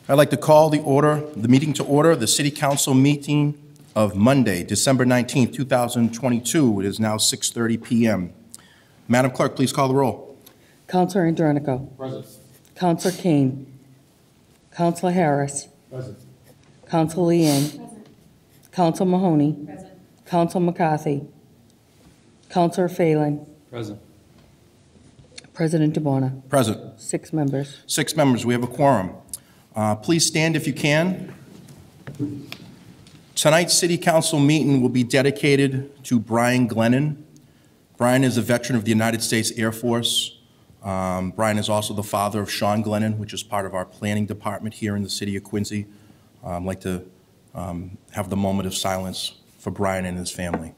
I'd like to call the meeting to order, the City Council meeting of Monday, December 19th, 2022. It is now 6:30 p.m. Madam Clerk, please call the roll. Councilor Andronico. Present. Councilor Kane. Councilor Harris. Present. Councilor Leeang. Present. Councilor Mahoney. Present. Councilor McCarthy. Councilor Phelan. Present. President DeBona. Present. 6 members. 6 members. We have a quorum. Please stand if you can. Tonight's City Council meeting will be dedicated to Brian Glennon. Brian is a veteran of the United States Air Force. Brian is also the father of Sean Glennon, which is part of our planning department here in the city of Quincy. I'd like to have the moment of silence for Brian and his family.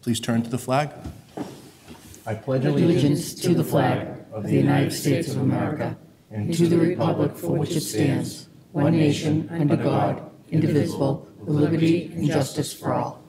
Please turn to the flag. I pledge allegiance to the flag of the United States of America and to the republic for which it stands, one nation, under God, indivisible, with liberty and justice for all.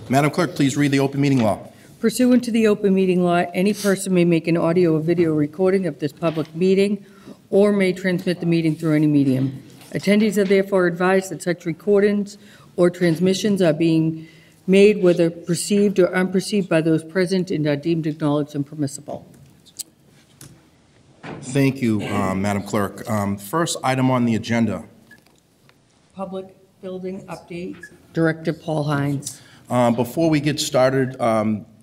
Madam Clerk, please read the open meeting law. Pursuant to the open meeting law, any person may make an audio or video recording of this public meeting or may transmit the meeting through any medium. Attendees are therefore advised that such recordings or transmissions are being made whether perceived or unperceived by those present and are deemed acknowledged and permissible. Thank you, Madam Clerk. First item on the agenda. Public building update. Director Paul Hines. Before we get started,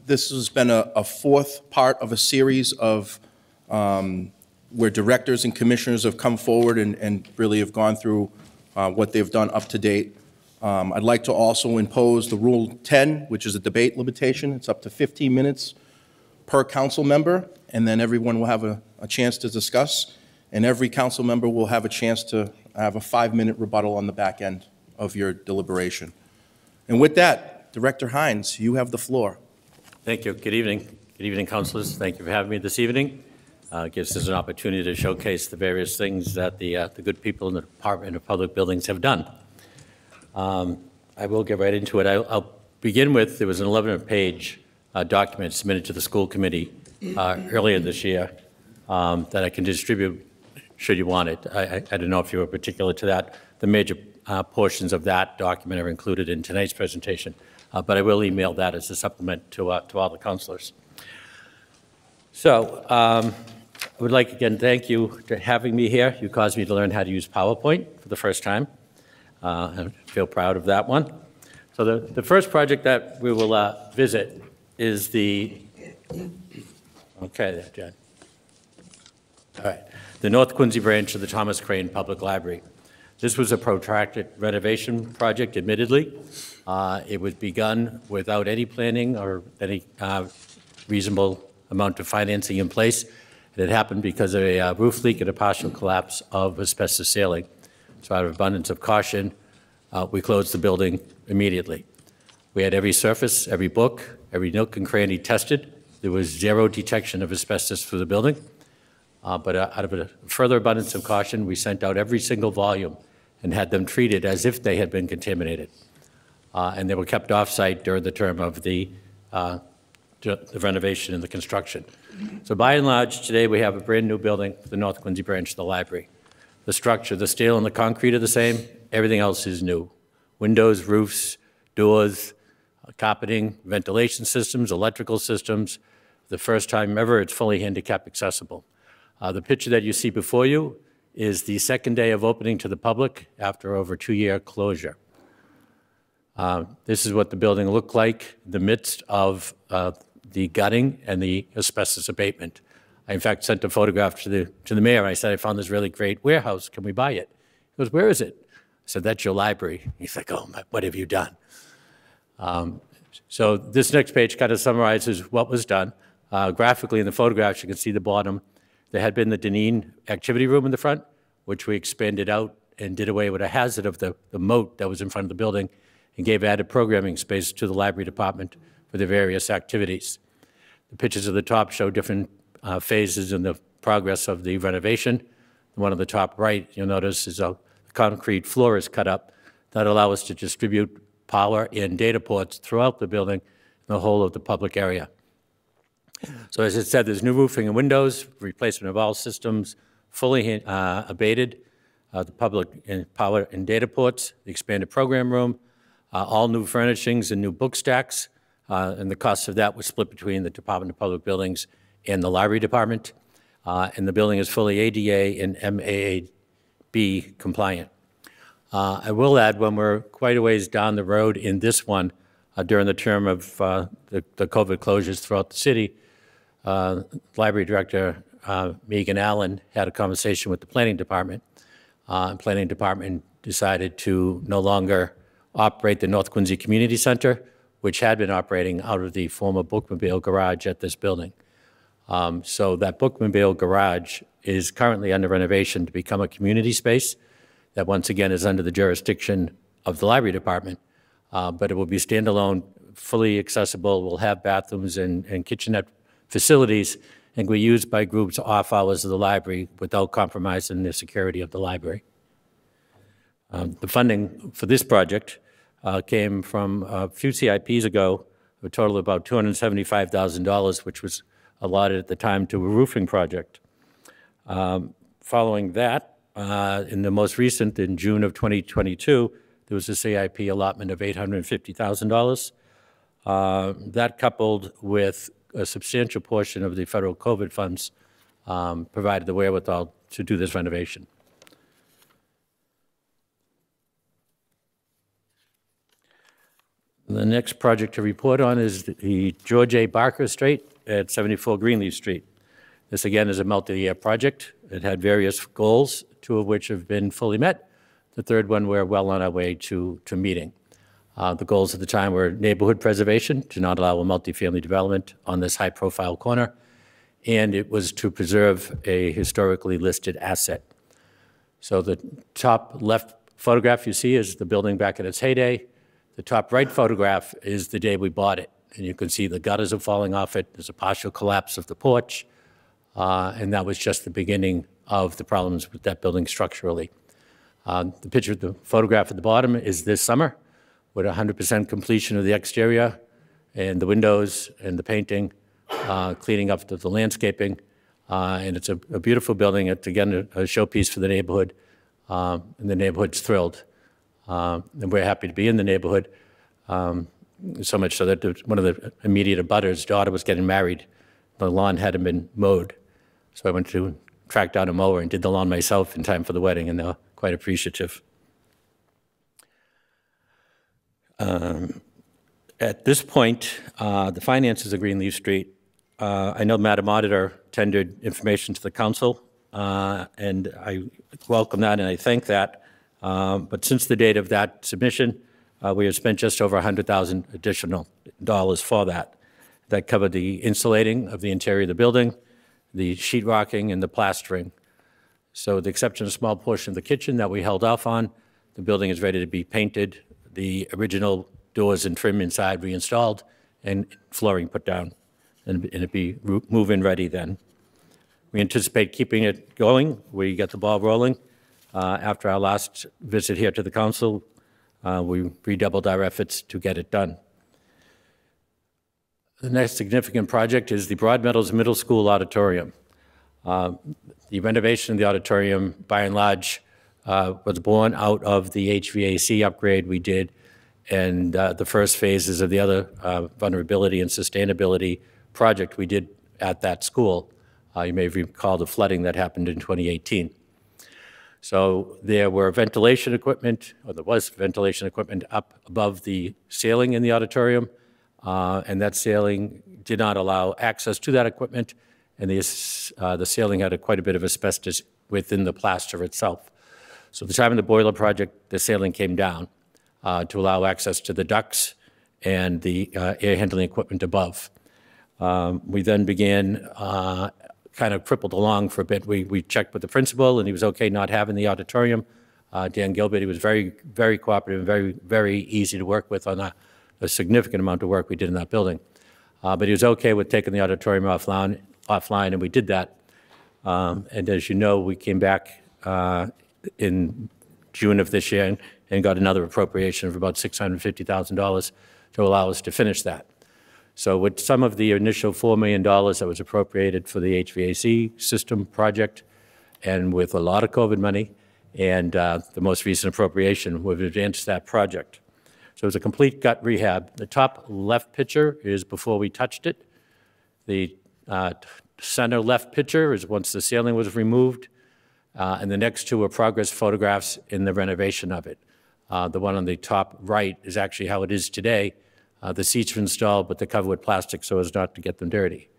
this has been a fourth part of a series of where directors and commissioners have come forward and really have gone through what they've done up to date. I'd like to also impose the Rule 10, which is a debate limitation. It's up to 15 minutes per council member, and then everyone will have a chance to discuss, and every council member will have a chance to have a 5-minute rebuttal on the back end of your deliberation. And with that, Director Hines, you have the floor. Thank you. Good evening. Good evening, councilors. Thank you for having me this evening. It gives us an opportunity to showcase the various things that the good people in the Department of Public Buildings have done. I will get right into it. I'll begin with, there was an 11-page document submitted to the school committee earlier this year that I can distribute should you want it. I don't know if you were particular to that. The major portions of that document are included in tonight's presentation, but I will email that as a supplement to all the councilors. So I would like, again, thank you for having me here. You caused me to learn how to use PowerPoint for the first time. I feel proud of that one. So the first project that we will visit is the, okay there, Jen. All right, the North Quincy branch of the Thomas Crane Public Library. This was a protracted renovation project, admittedly. It was begun without any planning or any reasonable amount of financing in place. It had happened because of a roof leak and a partial collapse of asbestos ceiling. So out of abundance of caution, we closed the building immediately. We had every surface, every book, every nook and cranny tested. There was zero detection of asbestos through the building. But out of a further abundance of caution, we sent out every single volume and had them treated as if they had been contaminated. And they were kept off-site during the term of the renovation and the construction. So by and large, today we have a brand new building for the North Quincy branch of the library. The structure, the steel and the concrete are the same. Everything else is new. Windows, roofs, doors, carpeting, ventilation systems, electrical systems. The first time ever, it's fully handicap accessible. The picture that you see before you is the second day of opening to the public after over 2-year closure. This is what the building looked like in the midst of the gutting and the asbestos abatement. I, in fact, sent a photograph to the mayor. I said, I found this really great warehouse. Can we buy it? He goes, where is it? I said, that's your library. He's like, oh, what have you done? So this next page kind of summarizes what was done. Graphically in the photographs, you can see the bottom. There had been the Deneen activity room in the front, which we expanded out and did away with a hazard of the moat that was in front of the building and gave added programming space to the library department for the various activities. The pictures at the top show different phases in the progress of the renovation. The one on the top right, you'll notice, is a concrete floor is cut up that allow us to distribute power and data ports throughout the building and the whole of the public area. So as I said, there's new roofing and windows, replacement of all systems, fully abated, the public and power and data ports, the expanded program room, all new furnishings and new book stacks, and the cost of that was split between the Department of Public Buildings and the Library Department. And the building is fully ADA and MAAB compliant. I will add, when we're quite a ways down the road in this one, during the term of the COVID closures throughout the city, Library Director Megan Allen had a conversation with the Planning Department. Planning Department decided to no longer operate the North Quincy Community Center, which had been operating out of the former Bookmobile garage at this building. So that Bookmobile garage is currently under renovation to become a community space that once again is under the jurisdiction of the Library Department, but it will be standalone, fully accessible, will have bathrooms and kitchenette facilities, and will be used by groups off hours of the library without compromising the security of the library. The funding for this project came from a few CIPs ago, a total of about $275,000, which was allotted at the time to a roofing project. Following that, in the most recent, in June of 2022, there was a CIP allotment of $850,000. That coupled with a substantial portion of the federal COVID funds provided the wherewithal to do this renovation. The next project to report on is the George A. Barker Estate at 74 Greenleaf Street. This again is a multi-year project. It had various goals, two of which have been fully met. The third one we're well on our way to meeting. The goals at the time were neighborhood preservation, to not allow a multifamily development on this high-profile corner, and it was to preserve a historically listed asset. So the top left photograph you see is the building back in its heyday. The top right photograph is the day we bought it, and you can see the gutters are falling off it. There's a partial collapse of the porch, and that was just the beginning of the problems with that building structurally. The photograph at the bottom is this summer, with 100% completion of the exterior and the windows and the painting, cleaning up the landscaping. And it's a beautiful building. It's, again, a showpiece for the neighborhood, and the neighborhood's thrilled. And we're happy to be in the neighborhood, so much so that one of the immediate abutters' daughter was getting married. The lawn hadn't been mowed. So I went to track down a mower and did the lawn myself in time for the wedding, and they were quite appreciative. At this point, the finances of Greenleaf Street, I know Madam Auditor tendered information to the council, and I welcome that and I thank that. But since the date of that submission, we have spent just over $100,000 additional dollars for that. That covered the insulating of the interior of the building, the sheetrocking, and the plastering. So with the exception of a small portion of the kitchen that we held off on, the building is ready to be painted, the original doors and trim inside reinstalled, and flooring put down, and it be move-in ready then. We anticipate keeping it going. We get the ball rolling. After our last visit here to the council, we redoubled our efforts to get it done. The next significant project is the Broadmeadows Middle School auditorium. The renovation of the auditorium, by and large, was born out of the HVAC upgrade we did and the first phases of the other vulnerability and sustainability project we did at that school. You may recall the flooding that happened in 2018. So there were ventilation equipment, or there was ventilation equipment up above the ceiling in the auditorium, and that ceiling did not allow access to that equipment, and the ceiling had quite a bit of asbestos within the plaster itself. So at the time of the boiler project, the ceiling came down to allow access to the ducts and the air handling equipment above. We then began kind of crippled along for a bit. We checked with the principal, and he was okay not having the auditorium. Dan Gilbert, he was very, very cooperative, very, very easy to work with on a significant amount of work we did in that building. But he was okay with taking the auditorium offline, and we did that. And as you know, we came back in June of this year and got another appropriation of about $650,000 to allow us to finish that. So with some of the initial $4 million that was appropriated for the HVAC system project, and with a lot of COVID money, and the most recent appropriation, we've advanced that project. So it's a complete gut rehab. The top left picture is before we touched it. The center left picture is once the ceiling was removed, and the next two are progress photographs in the renovation of it. The one on the top right is actually how it is today. The seats are installed, but they're covered with plastic so as not to get them dirty.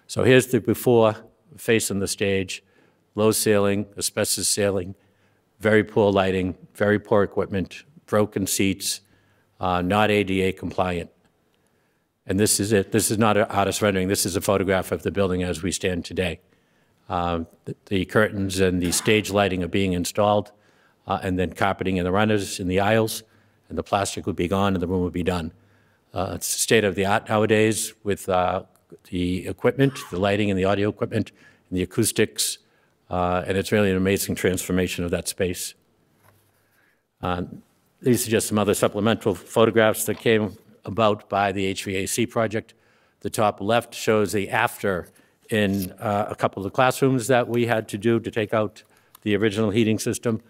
So here's the before facing the stage: low ceiling, asbestos ceiling, very poor lighting, very poor equipment, broken seats, not ADA compliant. And this is it. This is not an artist rendering. This is a photograph of the building as we stand today. The curtains and the stage lighting are being installed, and then carpeting in the runners in the aisles, and the plastic would be gone and the room would be done. It's state of the art nowadays with the equipment, the lighting and the audio equipment, and the acoustics, and it's really an amazing transformation of that space. These are just some other supplemental photographs that came about by the HVAC project. The top left shows the after in a couple of the classrooms that we had to do to take out the original heating system.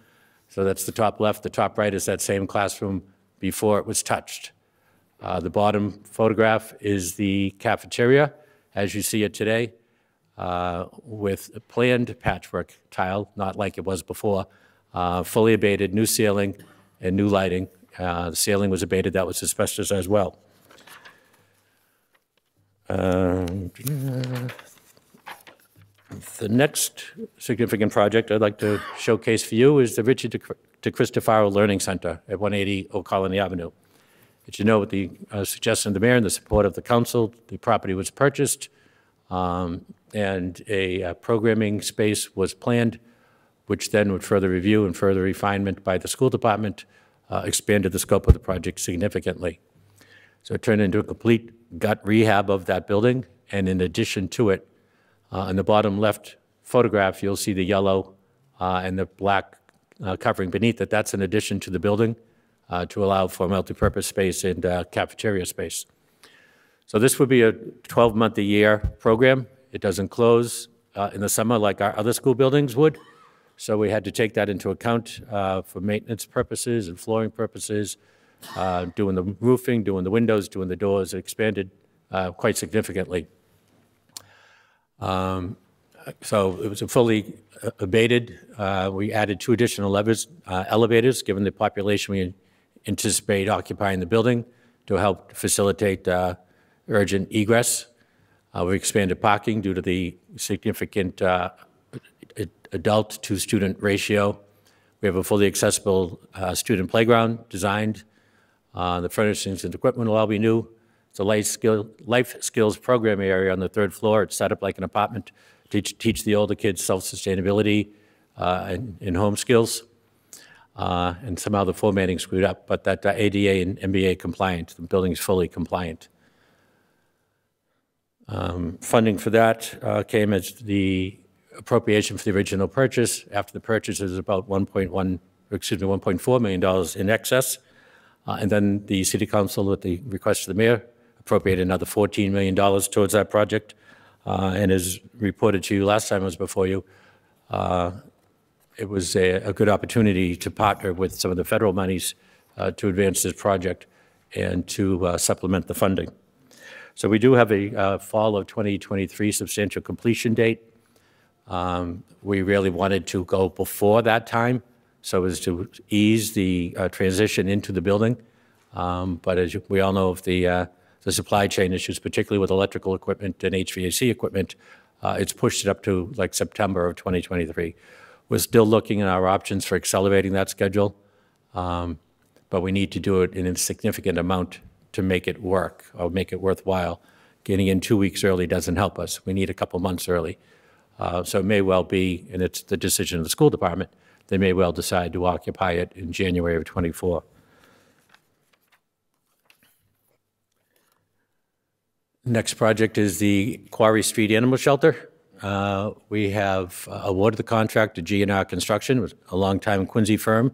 So that's the top left. The top right is that same classroom before it was touched. The bottom photograph is the cafeteria, as you see it today, with a planned patchwork tile, not like it was before, fully abated, new ceiling and new lighting. The ceiling was abated, that was asbestos as well. The next significant project I'd like to showcase for you is the Richard DeCristofaro Learning Center at 180 Old Colony Avenue. As you know, with the suggestion of the mayor and the support of the council, the property was purchased, and a programming space was planned, which then with further review and further refinement by the school department, expanded the scope of the project significantly. So it turned into a complete gut rehab of that building, and in addition to it, in the bottom left photograph, you'll see the yellow and the black covering beneath it. That's an addition to the building to allow for multi-purpose space and cafeteria space. So this would be a 12-month-a-year program. It doesn't close in the summer like our other school buildings would. So we had to take that into account for maintenance purposes and flooring purposes, doing the roofing, doing the windows, doing the doors. It expanded quite significantly. So it was a fully abated. We added 2 additional elevators, given the population we anticipate occupying the building, to help facilitate urgent egress. We expanded parking due to the significant adult to student ratio. We have a fully accessible student playground designed. The furnishings and equipment will all be new. It's a life skills program area on the 3rd floor. It's set up like an apartment to teach the older kids self-sustainability and home skills. And somehow the formatting screwed up, but that ADA and MBA compliant. The building is fully compliant. Funding for that came as the appropriation for the original purchase. After the purchase is about $1.4 million in excess. And then the City Council, at the request of the mayor, appropriated another $14 million towards that project. And as reported to you last time I was before you, it was a good opportunity to partner with some of the federal monies to advance this project and to supplement the funding. So we do have a fall of 2023 substantial completion date. We really wanted to go before that time so as to ease the transition into the building. But as we all know, of the supply chain issues, particularly with electrical equipment and HVAC equipment, it's pushed it up to like September of 2023. We're still looking at our options for accelerating that schedule, but we need to do it in a significant amount to make it work or make it worthwhile. Getting in 2 weeks early doesn't help us. We need a couple months early. So it may well be, and it's the decision of the school department, they may well decide to occupy it in January of '24. Next project is the Quarry Street Animal Shelter. We have awarded the contract to G&R Construction, a longtime Quincy firm,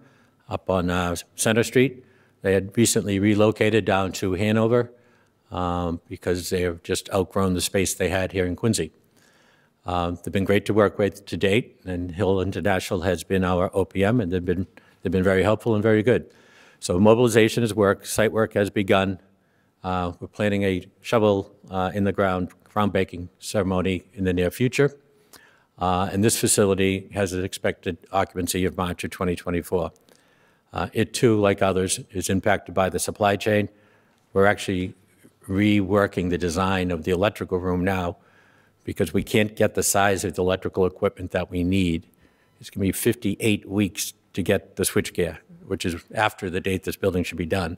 up on Center Street. They had recently relocated down to Hanover because they have just outgrown the space they had here in Quincy. They've been great to work with to date, and Hill International has been our OPM, and they've been very helpful and very good. So mobilization is work, site work has begun. We're planning a shovel in the groundbreaking ceremony in the near future. And this facility has an expected occupancy of March of 2024. It too, like others, is impacted by the supply chain. We're actually reworking the design of the electrical room now because we can't get the size of the electrical equipment that we need. It's going to be 58 weeks to get the switchgear, which is after the date this building should be done.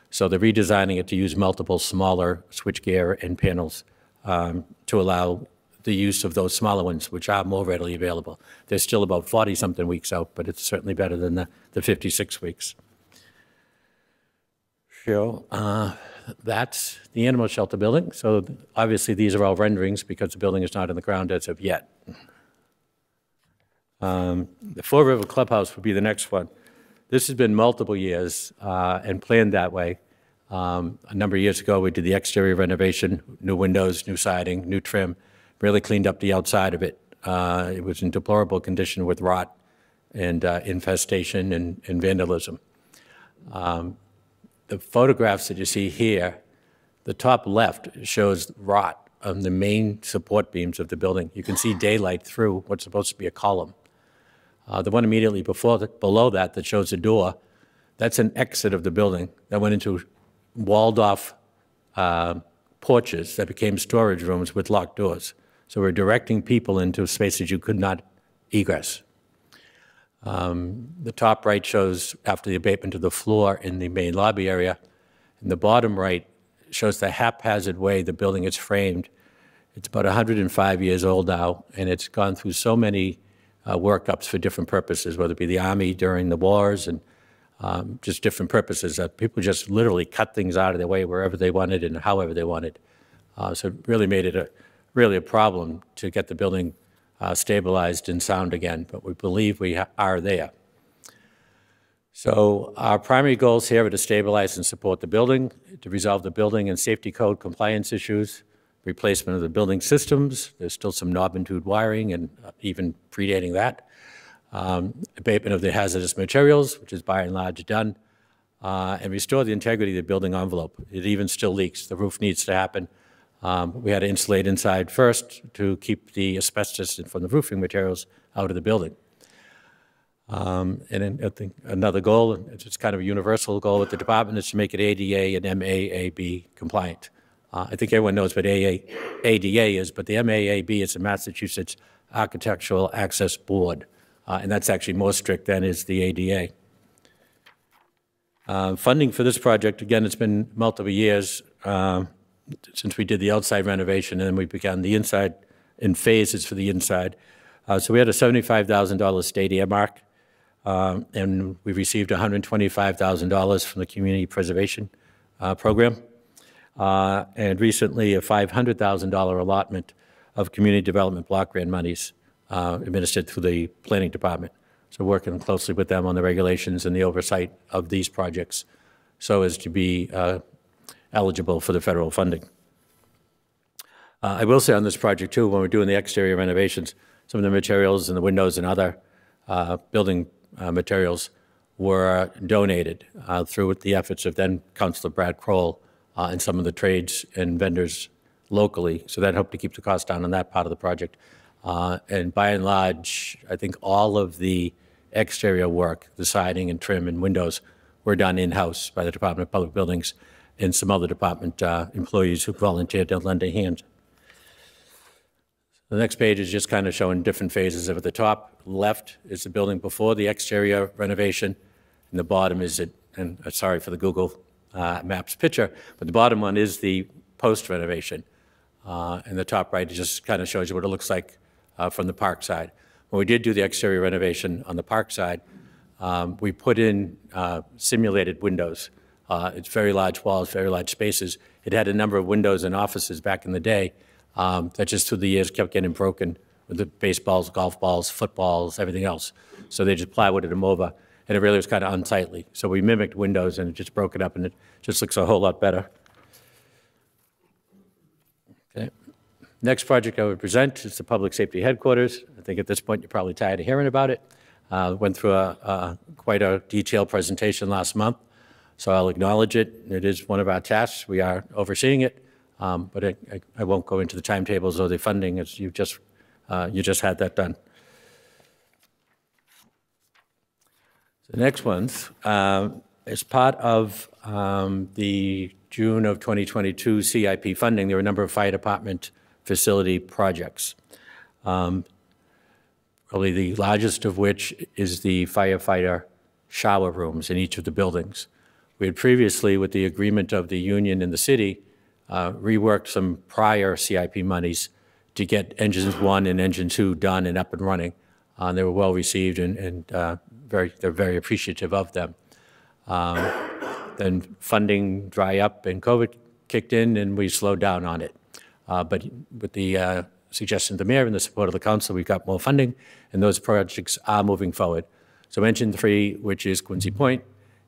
So they're redesigning it to use multiple smaller switchgear and panels to allow the use of those smaller ones, which are more readily available. They're still about 40-something weeks out, but it's certainly better than the 56 weeks. So that's the animal shelter building. So obviously these are all renderings because the building is not in the ground as of yet. The Fall River Clubhouse would be the next one. This has been multiple years and planned that way. A number of years ago, we did the exterior renovation, new windows, new siding, new trim, really cleaned up the outside of it. It was in deplorable condition with rot and infestation and vandalism. The photographs that you see here, the top left shows rot on the main support beams of the building. You can see daylight through what's supposed to be a column. The one immediately below that shows a door, that's an exit of the building that went into walled-off porches that became storage rooms with locked doors. So we're directing people into spaces you could not egress. The top right shows after the abatement of the floor in the main lobby area. And the bottom right shows the haphazard way the building is framed. It's about 105 years old now, and it's gone through so many workups for different purposes, whether it be the Army during the wars and just different purposes. People just literally cut things out of their way wherever they wanted and however they wanted. So it really made it a problem to get the building stabilized and sound again, but we believe we are there. So our primary goals here are to stabilize and support the building, to resolve the building and safety code compliance issues, replacement of the building systems. There's still some knob and tube wiring and even predating that. Abatement of the hazardous materials, which is by and large done, and restore the integrity of the building envelope. It even still leaks. The roof needs to happen. We had to insulate inside first to keep the asbestos from the roofing materials out of the building. And then I think another goal, it's kind of a universal goal with the department, is to make it ADA and MAAB compliant. I think everyone knows what ADA is, but the MAAB is the Massachusetts Architectural Access Board, and that's actually more strict than is the ADA. Funding for this project, again, it's been multiple years since we did the outside renovation, and then we began the inside in phases for the inside. So we had a $75,000 state earmark, and we received $125,000 from the Community Preservation Program, and recently a $500,000 allotment of community development block grant monies administered through the Planning Department. So working closely with them on the regulations and the oversight of these projects so as to be eligible for the federal funding. I will say on this project too, when we're doing the exterior renovations, some of the materials and the windows and other building materials were donated through the efforts of then Councilor Brad Kroll and some of the trades and vendors locally. So that helped to keep the cost down on that part of the project. And by and large, I think all of the exterior work, the siding and trim and windows, were done in-house by the Department of Public Buildings and some other department employees who volunteered to lend a hand. The next page is just kind of showing different phases of it. The top left is the building before the exterior renovation, and the bottom is it, and sorry for the Google Maps picture, but the bottom one is the post-renovation. And the top right just kind of shows you what it looks like from the park side. When we did do the exterior renovation on the park side, we put in simulated windows. It's very large walls, very large spaces. It had a number of windows and offices back in the day that just through the years kept getting broken with the baseballs, golf balls, footballs, everything else. So they just plywooded them over and it really was kind of unsightly. So we mimicked windows, and it just broke it up, and it just looks a whole lot better. Okay. Next project I would present is the Public Safety Headquarters. I think at this point you're probably tired of hearing about it. Went through quite a detailed presentation last month, so I'll acknowledge it. It is one of our tasks. We are overseeing it, but I won't go into the timetables or the funding, as you just had that done. The next ones, as part of the June of 2022 CIP funding, there were a number of fire department facility projects. Probably the largest of which is the firefighter shower rooms in each of the buildings. We had previously, with the agreement of the union and the city, reworked some prior CIP monies to get engines 1 and engine 2 done and up and running. They were well received, and they're very appreciative of them. Then funding dry up and COVID kicked in, and we slowed down on it. But with the suggestion of the mayor and the support of the council, we've got more funding, and those projects are moving forward. So engine 3, which is Quincy Point,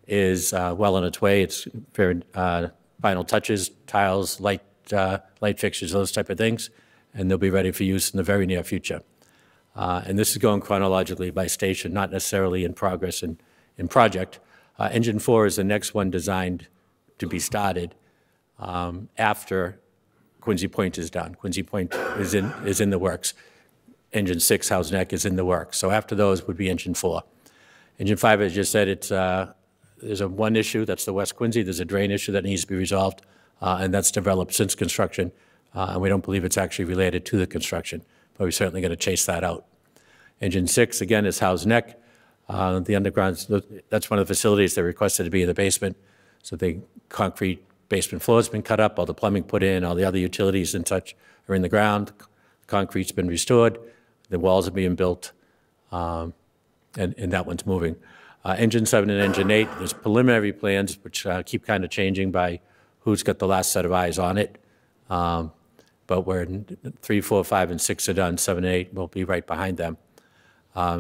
is well on its way. It's very final touches, tiles, light fixtures, those type of things, and they'll be ready for use in the very near future. And this is going chronologically by station, not necessarily in progress in project. Engine 4 is the next one designed to be started after Quincy Point is done. Quincy Point is in the works. Engine 6, Howes Neck, is in the works. So after those would be Engine 4. Engine 5, as I just said, there's one issue, that's the West Quincy. There's a drain issue that needs to be resolved, and that's developed since construction. And we don't believe it's actually related to the construction, but we're certainly going to chase that out. Engine 6, again, is Howes Neck. The underground, that's one of the facilities that requested to be in the basement. So the concrete basement floor has been cut up, all the plumbing put in, all the other utilities and such are in the ground. Concrete's been restored, the walls are being built, and that one's moving. Engine 7 and Engine 8, there's preliminary plans which keep kind of changing by who's got the last set of eyes on it. But where 3, 4, 5, and 6 are done, 7 and 8 will be right behind them.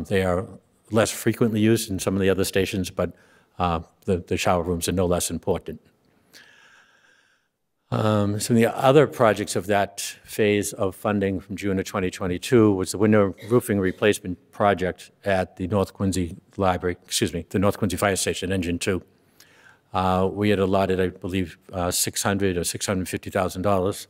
They are less frequently used in some of the other stations, but the shower rooms are no less important. Some of the other projects of that phase of funding from June of 2022 was the window roofing replacement project at the North Quincy Library, the North Quincy Fire Station, Engine 2. We had allotted, I believe, $600,000 or $650,000.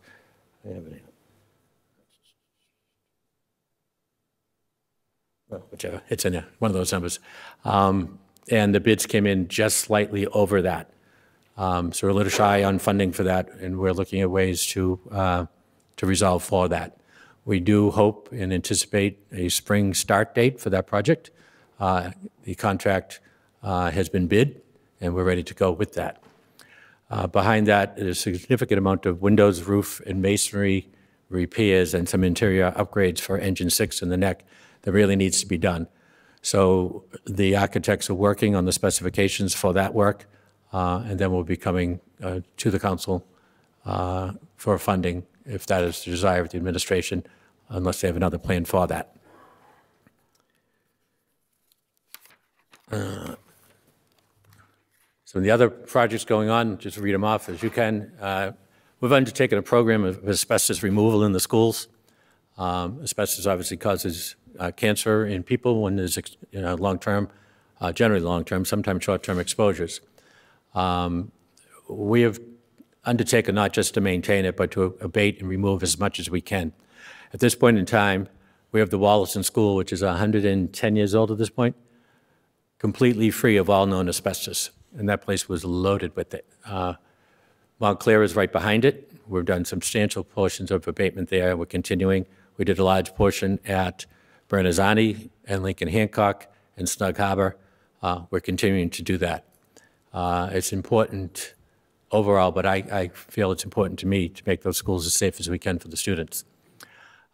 Well, whichever, it's in one of those numbers. And the bids came in just slightly over that. So we're a little shy on funding for that, and we're looking at ways to resolve for that. We do hope and anticipate a spring start date for that project. The contract has been bid, and we're ready to go with that. Behind that is a significant amount of windows, roof, and masonry repairs and some interior upgrades for Engine 6 and the neck that really needs to be done. So the architects are working on the specifications for that work, and then we'll be coming to the council for funding if that is the desire of the administration, unless they have another plan for that. So the other projects going on, just read them off as you can. We've undertaken a program of asbestos removal in the schools. Asbestos obviously causes cancer in people when there's long-term, generally long-term, sometimes short-term exposures. We have undertaken not just to maintain it, but to abate and remove as much as we can. At this point in time, we have the Wollaston School, which is 110 years old at this point, completely free of all known asbestos, and that place was loaded with it. Montclair is right behind it. We've done substantial portions of abatement there. We're continuing. We did a large portion at Bernazani and Lincoln Hancock and Snug Harbor. We're continuing to do that. It's important overall, but I feel it's important to me to make those schools as safe as we can for the students.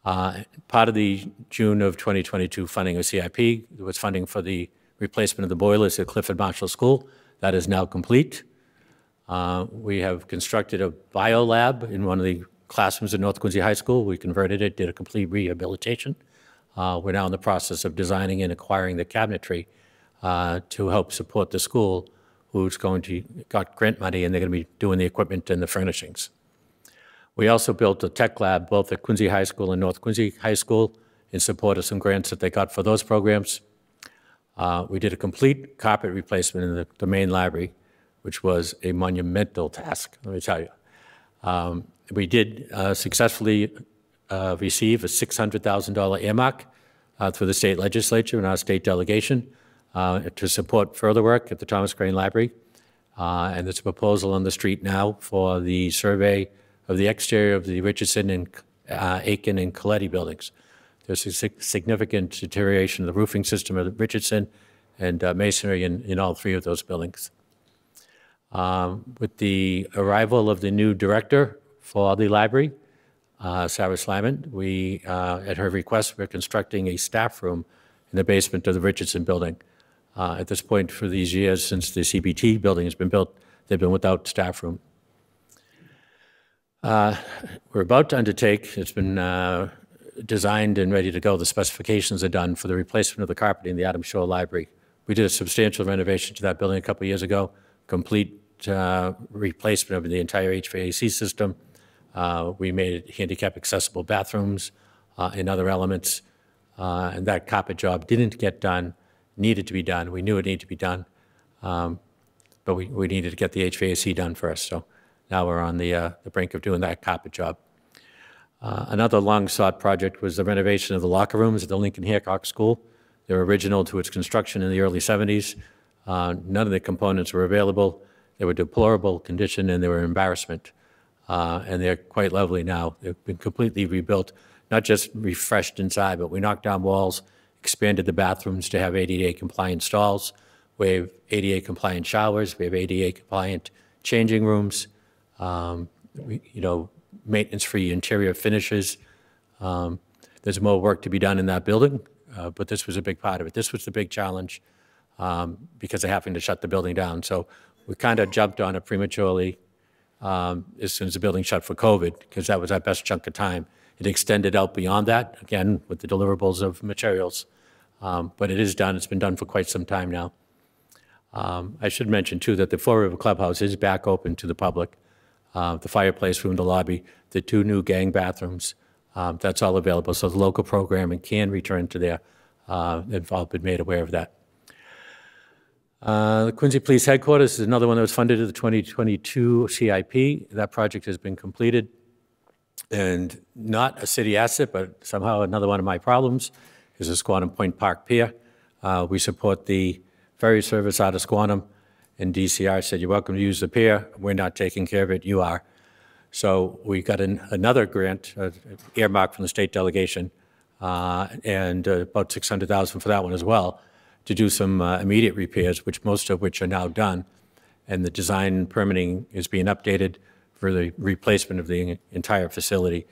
Part of the June of 2022 funding of CIP was funding for the replacement of the boilers at Clifford Marshall School. That is now complete. We have constructed a biolab in one of the classrooms at North Quincy High School. We converted it, did a complete rehabilitation. We're now in the process of designing and acquiring the cabinetry to help support the school who's got grant money, and they're going to be doing the equipment and the furnishings. We also built a tech lab both at Quincy High School and North Quincy High School in support of some grants that they got for those programs. We did a complete carpet replacement in the main library, which was a monumental task, let me tell you. We did successfully receive a $600,000 earmark through the state legislature and our state delegation to support further work at the Thomas Crane Library. And there's a proposal on the street now for the survey of the exterior of the Richardson and Aiken and Coletti buildings. There's a significant deterioration of the roofing system of the Richardson and masonry in all three of those buildings. With the arrival of the new director for the library, Sarah Slyman, we, at her request, we're constructing a staff room in the basement of the Richardson building. At this point, for these years, since the CBT building has been built, they've been without staff room. We're about to undertake, it's been designed and ready to go, the specifications are done for the replacement of the carpeting in the Adams Shore Library. We did a substantial renovation to that building a couple of years ago, complete replacement of the entire HVAC system. We made handicap accessible bathrooms and other elements, and that carpet job didn't get done, needed to be done. We knew it needed to be done, but we needed to get the HVAC done first. So now we're on the brink of doing that carpet job. Another long-sought project was the renovation of the locker rooms at the Lincoln Hancock School. They were original to its construction in the early 70s. None of the components were available. They were deplorable condition and they were embarrassment. And they're quite lovely now. They've been completely rebuilt, not just refreshed inside, but we knocked down walls, expanded the bathrooms to have ADA-compliant stalls. We have ADA-compliant showers. We have ADA-compliant changing rooms. Maintenance-free interior finishes. There's more work to be done in that building, but this was a big part of it. This was the big challenge because of having to shut the building down. So we kind of jumped on it prematurely as soon as the building shut for COVID, because that was our best chunk of time. It extended out beyond that, again, with the deliverables of materials. But it is done. It's been done for quite some time now. I should mention, too, that the Fall River Clubhouse is back open to the public. The fireplace room, the lobby, the 2 new gang bathrooms, that's all available. So the local programming can return to there. They've all been made aware of that. The Quincy Police Headquarters is another one that was funded in the 2022 CIP. That project has been completed. And not a city asset, but somehow another one of my problems is the Squantum Point Park Pier. We support the ferry service out of Squantum, and DCR said, you're welcome to use the pier. We're not taking care of it, you are. So we got another grant, earmarked from the state delegation, and about $600,000 for that one as well, to do some immediate repairs, most of which are now done. And the design and permitting is being updated for the replacement of the entire facility.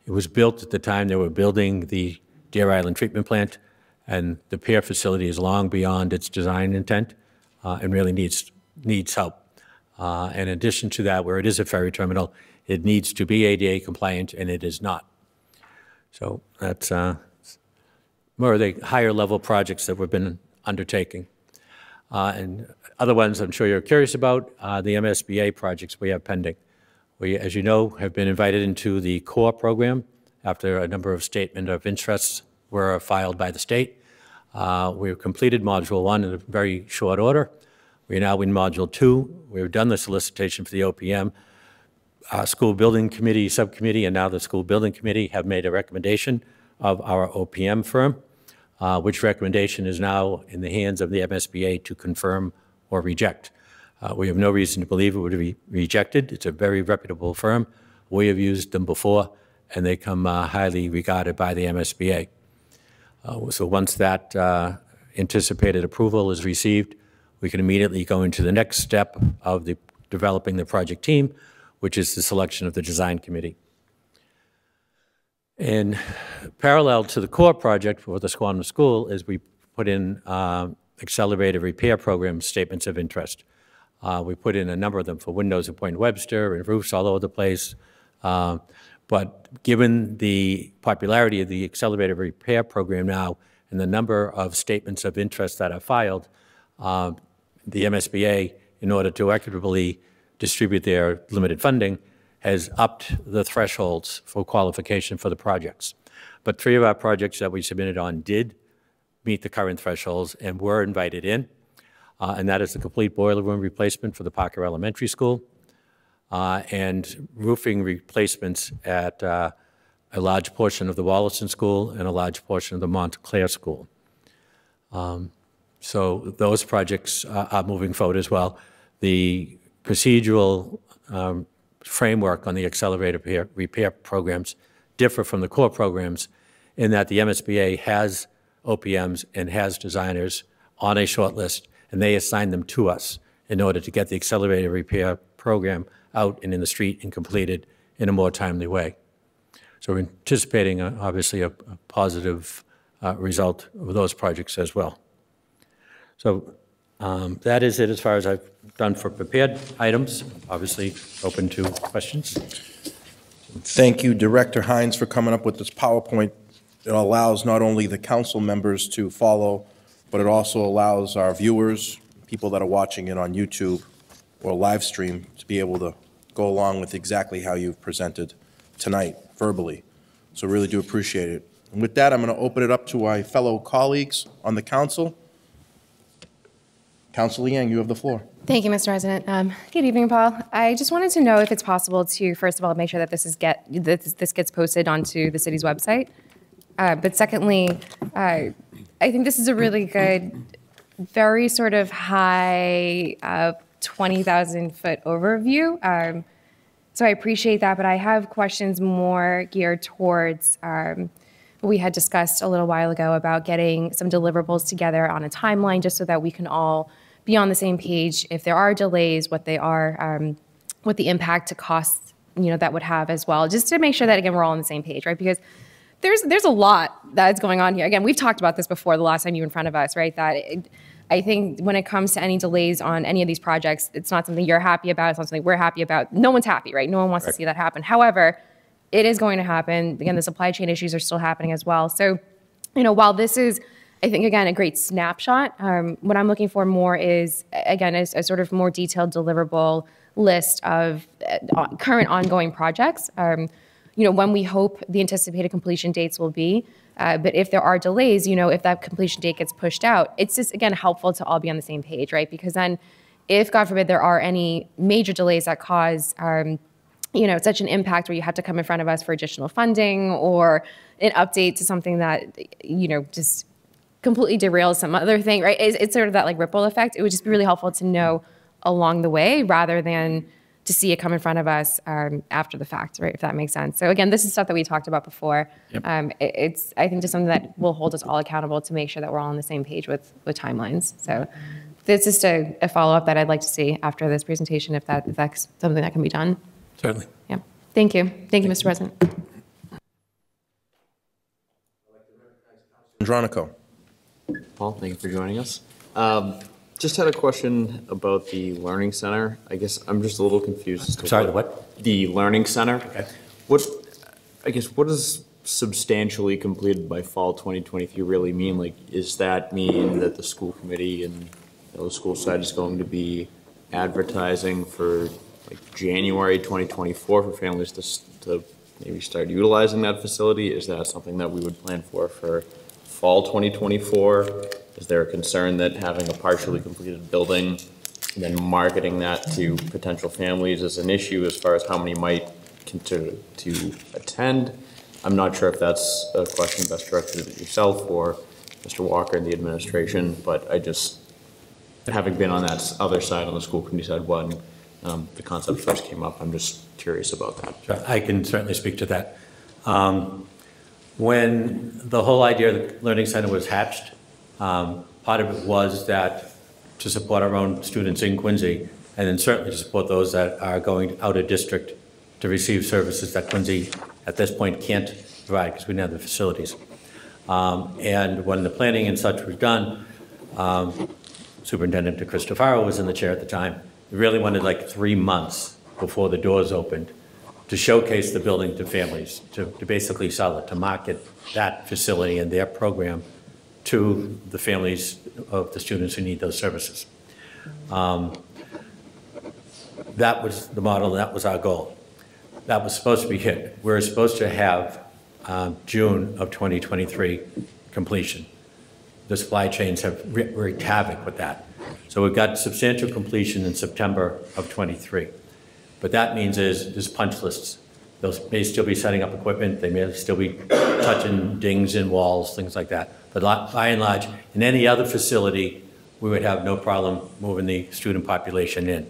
It was built at the time they were building the Deer Island treatment plant, and the pier facility is long beyond its design intent and really needs help. In addition to that, where it is a ferry terminal, it needs to be ADA compliant, and it is not. So that's more of the higher level projects that we've been undertaking. And other ones I'm sure you're curious about are the MSBA projects we have pending. We, as you know, have been invited into the CORE program after a number of statement of interests were filed by the state. We've completed Module 1 in a very short order. We're now in Module 2. We've done the solicitation for the OPM. Our School Building Committee, Subcommittee, and now the School Building Committee have made a recommendation of our OPM firm, which recommendation is now in the hands of the MSBA to confirm or reject. We have no reason to believe it would be rejected. It's a very reputable firm. We have used them before, and they come highly regarded by the MSBA. So once that anticipated approval is received, we can immediately go into the next step of developing the project team, which is the selection of the design committee. In parallel to the core project for the Squantum School is we put in accelerated repair program statements of interest. We put in a number of them for windows at Point Webster and roofs all over the place. But given the popularity of the accelerated repair program now and the number of statements of interest that are filed, the MSBA, in order to equitably distribute their limited funding, has upped the thresholds for qualification for the projects. But 3 of our projects that we submitted on did meet the current thresholds and were invited in, and that is the complete boiler room replacement for the Parker Elementary School and roofing replacements at a large portion of the Wollaston School and a large portion of the Montclair School. So those projects are moving forward as well. The procedural framework on the accelerated repair programs differ from the core programs in that the MSBA has OPMs and has designers on a short list, and they assign them to us in order to get the accelerated repair program out and in the street and completed in a more timely way. So we're anticipating, obviously, a positive result of those projects as well. So that is it as far as I've done for prepared items. Obviously, open to questions. Thank you, Director Hines, for coming up with this PowerPoint. It allows not only the council members to follow, but it also allows our viewers, people that are watching it on YouTube or live stream, to be able to go along with exactly how you've presented tonight verbally. So really do appreciate it. And with that, I'm going to open it up to my fellow colleagues on the council. Councilor Yang, you have the floor. Thank you, Mr. President. Good evening, Paul. I just wanted to know if it's possible to, first of all, make sure that this gets posted onto the city's website. But secondly, I think this is a really good, very sort of high 20,000-foot overview. So I appreciate that, but I have questions more geared towards what we had discussed a little while ago about getting some deliverables together on a timeline just so that we can all be on the same page if there are delays, what they are, what the impact to costs, that would have as well, just to make sure that, again, we're all on the same page, right? Because there's a lot that's going on here. Again, we've talked about this before the last time you were in front of us, right? I think when it comes to any delays on any of these projects, it's not something you're happy about. It's not something we're happy about. No one's happy, right? No one wants to see that happen. However, it is going to happen. Again, the supply chain issues are still happening as well. So, while this is, I think, again, a great snapshot, what I'm looking for more is, again, a sort of more detailed deliverable list of current ongoing projects. When we hope the anticipated completion dates will be. But if there are delays, if that completion date gets pushed out, it's just, again, helpful to all be on the same page, right? Because then if, God forbid, there are any major delays that cause, such an impact where you have to come in front of us for additional funding or an update to something that, just completely derails some other thing, right? It's sort of that ripple effect. It would just be really helpful to know along the way rather than to see it come in front of us after the fact, right? If that makes sense. So again, this is stuff that we talked about before. Yep. It's, I think, just something that will hold us all accountable to make sure that we're all on the same page with timelines. So this is just a follow-up that I'd like to see after this presentation, if that's something that can be done. Certainly. Yeah. Thank you. Thank you, Mr. President. Andronico. Paul, thank you for joining us. Just had a question about the Learning Center. I guess I'm just a little confused as to Sorry, the what? The Learning Center. Okay. What does substantially completed by fall 2023 really mean? Does that mean that the school committee and the school side is going to be advertising for January 2024 for families to maybe start utilizing that facility? Is that something that we would plan for fall 2024? Is there a concern that having a partially completed building and then marketing that to potential families is an issue as far as how many might continue to attend? I'm not sure if that's a question best directed at yourself or Mr. Walker and the administration, but I just, having been on that other side, on the school committee side, when the concept first came up, I'm just curious about that. Sure. I can certainly speak to that. When the whole idea of the Learning Center was hatched, part of it was that to support our own students in Quincy, and then certainly to support those that are going out of district to receive services that Quincy at this point can't provide because we didn't have the facilities. And when the planning and such was done, Superintendent Cristofaro was in the chair at the time. We really wanted 3 months before the doors opened to showcase the building to families, to basically sell it, to market that facility and their program to the families of the students who need those services. That was the model, and that was our goal. That was supposed to be hit. We were supposed to have June of 2023 completion. The supply chains have wreaked havoc with that. So we've got substantial completion in September of 23. But that means there's punch lists. They may still be setting up equipment. They may still be touching dings in walls, things like that. But by and large, in any other facility, we would have no problem moving the student population in.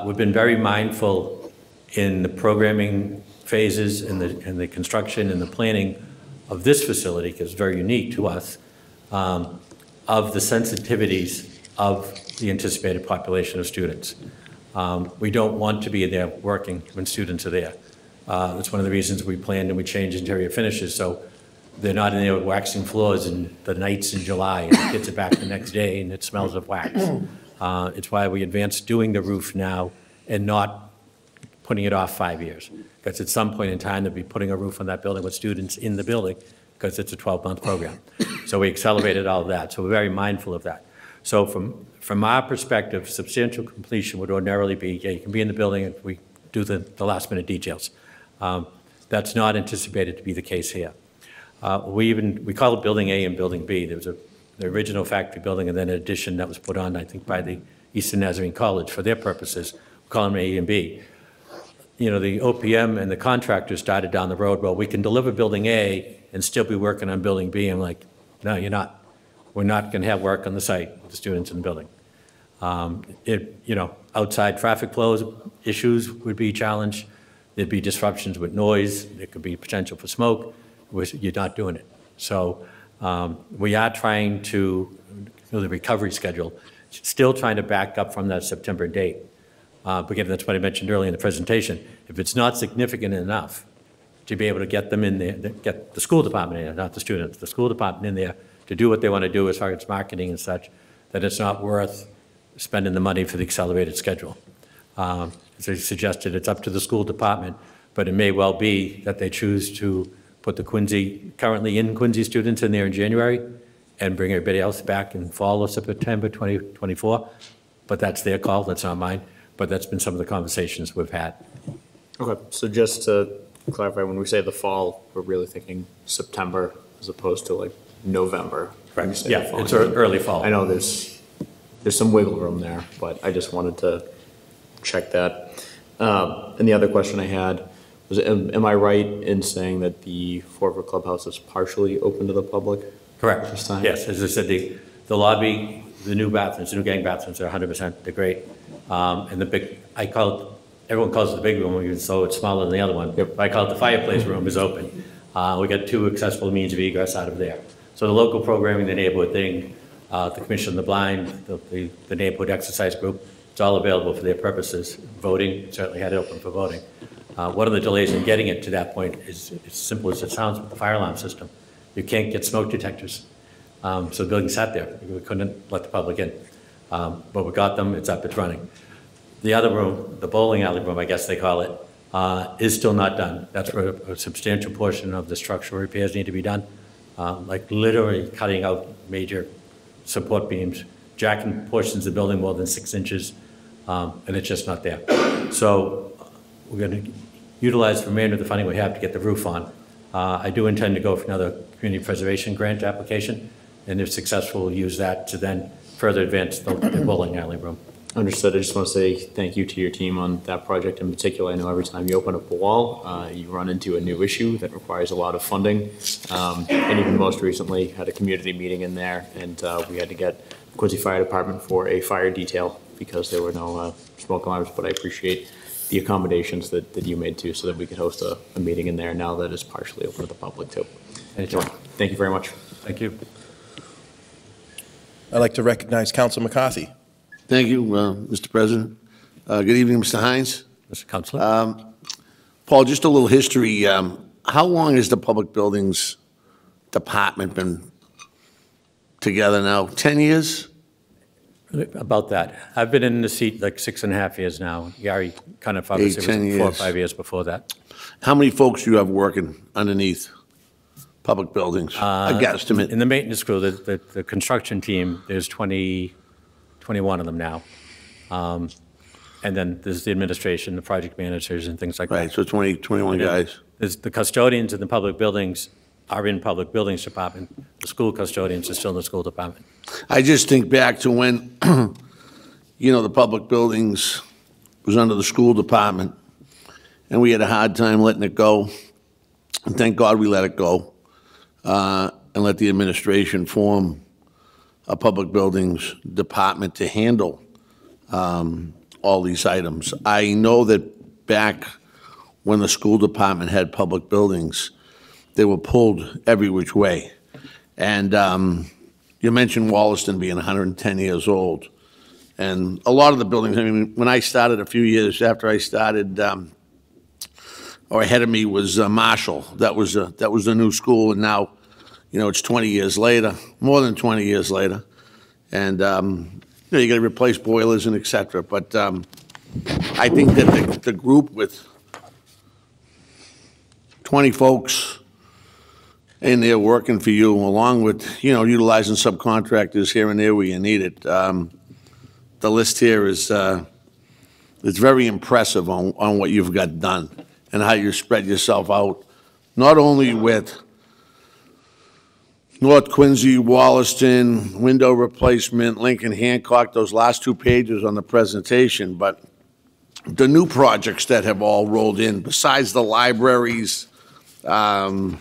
We've been very mindful in the programming phases and the construction and the planning of this facility, because it's very unique to us, of the sensitivities of the anticipated population of students. We don't want to be there working when students are there. That's one of the reasons we planned and we changed interior finishes, so they're not in there with waxing floors in the nights in July, and the kids are back the next day and it smells of wax. It's why we advanced doing the roof now and not putting it off 5 years. Because at some point in time, they'll be putting a roof on that building with students in the building, because it's a 12-month program. So we accelerated all of that, so we're very mindful of that. So from our perspective, substantial completion would ordinarily be, yeah, you can be in the building if we do the last minute details. That's not anticipated to be the case here. We call it Building A and Building B. There was the original factory building and then an addition that was put on, I think, by the Eastern Nazarene College for their purposes. We call them A and B. You know, the OPM and the contractors started down the road, well, we can deliver Building A and still be working on Building B. I'm like, no, you're not. We're not going to have work on the site with the students in the building. Outside traffic flows issues would be a challenge. There'd be disruptions with noise. There could be potential for smoke. You're not doing it. So we are trying to, the recovery schedule, still trying to back up from that September date. But again, that's what I mentioned earlier in the presentation. If it's not significant enough to be able to get them in there, get the school department in there, not the students, the school department in there to do what they want to do as far as marketing and such, that it's not worth spending the money for the accelerated schedule. As I suggested, it's up to the school department, but it may well be that they choose to put the currently in Quincy students in there in January and bring everybody else back in fall of September 2024. But that's their call, that's not mine. But that's been some of the conversations we've had. Okay, so just to clarify, when we say the fall, we're really thinking September as opposed to like November. when we say the Yeah, fall. it's early fall. I know there's some wiggle room there, but I just wanted to check that. And the other question I had was, am I right in saying that the Fort River Clubhouse is partially open to the public? Correct. This time? Yes, as I said, the lobby, the new bathrooms, the new gang bathrooms are 100%, they're great. And the big, everyone calls it the big room, even though it's smaller than the other one. Yep. I call it the fireplace room is open. We got 2 accessible means of egress out of there. So the local programming, the neighborhood thing, the Commission on the Blind, the neighborhood exercise group, it's all available for their purposes. Voting, certainly had it open for voting. One of the delays in getting it to that point is as simple as it sounds with the fire alarm system. You can't get smoke detectors. So the building sat there. We couldn't let the public in. But we got them, it's up, it's running. The other room, the bowling alley room, I guess they call it, is still not done. That's where a substantial portion of the structural repairs need to be done. Like literally cutting out major support beams, jacking portions of the building more than 6 inches, and it's just not there. So we're going to utilize the remainder of the funding we have to get the roof on. I do intend to go for another community preservation grant application, and if successful, we'll use that to then further advance the bowling alley room. Understood. I just want to say thank you to your team on that project in particular. I know every time you open up a wall, you run into a new issue that requires a lot of funding. And even most recently had a community meeting in there, and we had to get Quincy Fire Department for a fire detail because there were no smoke alarms, but I appreciate the accommodations that you made too, so that we could host a meeting in there now that is partially open to the public too. Anytime. Thank you very much. Thank you. I'd like to recognize Council McCarthy. Thank you, Mr. President. Good evening, Mr. Hines. Mr. Counselor? Paul, just a little history. How long has the Public Buildings Department been together now? 10 years? About that. I've been in the seat like 6.5 years now. Gary kind of obviously 10 was 4 or years. 5 years before that. How many folks do you have working underneath? public buildings? A guesstimate. In the maintenance crew, the construction team, there's 21 of them now. And then there's the administration, the project managers, and things like that. Right, so 21 guys. There's the custodians in the public buildings are in public buildings department. The school custodians are still in the school department. I just think back to when, the public buildings was under the school department, and we had a hard time letting it go. And thank God we let it go, and let the administration form a public buildings department to handle all these items. I know that back when the school department had public buildings, they were pulled every which way. And you mentioned Wollaston being 110 years old. And a lot of the buildings, I mean, when I started a few years after I started, or ahead of me was Marshall. That was the new school, and now, it's 20 years later, more than 20 years later. And, you got to replace boilers and et cetera. But I think that the group with 20 folks in there working for you, along with, utilizing subcontractors here and there where you need it, the list here is it's very impressive on what you've got done and how you spread yourself out, not only with North Quincy, Wollaston, window replacement, Lincoln Hancock, those last 2 pages on the presentation, but the new projects that have all rolled in, besides the libraries, the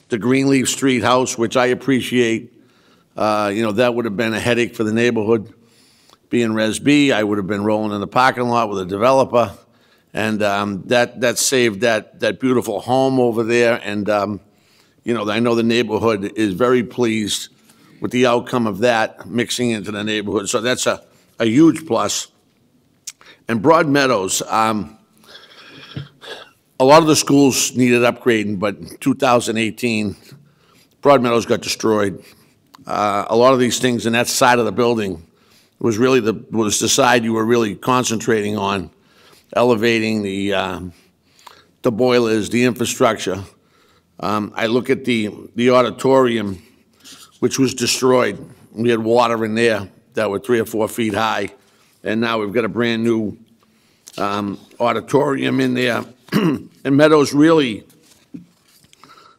Greenleaf Street house, which I appreciate, that would have been a headache for the neighborhood. Being Res B, I would have been rolling in the parking lot with a developer, and that saved that beautiful home over there, and I know the neighborhood is very pleased with the outcome of that mixing into the neighborhood. So that's a huge plus. And Broad Meadows, a lot of the schools needed upgrading, but in 2018, Broad Meadows got destroyed. A lot of these things in that side of the building was really the side you were really concentrating on, elevating the boilers, the infrastructure. I look at the auditorium, which was destroyed. We had water in there that were 3 or 4 feet high, and now we've got a brand new auditorium in there. And Meadows, really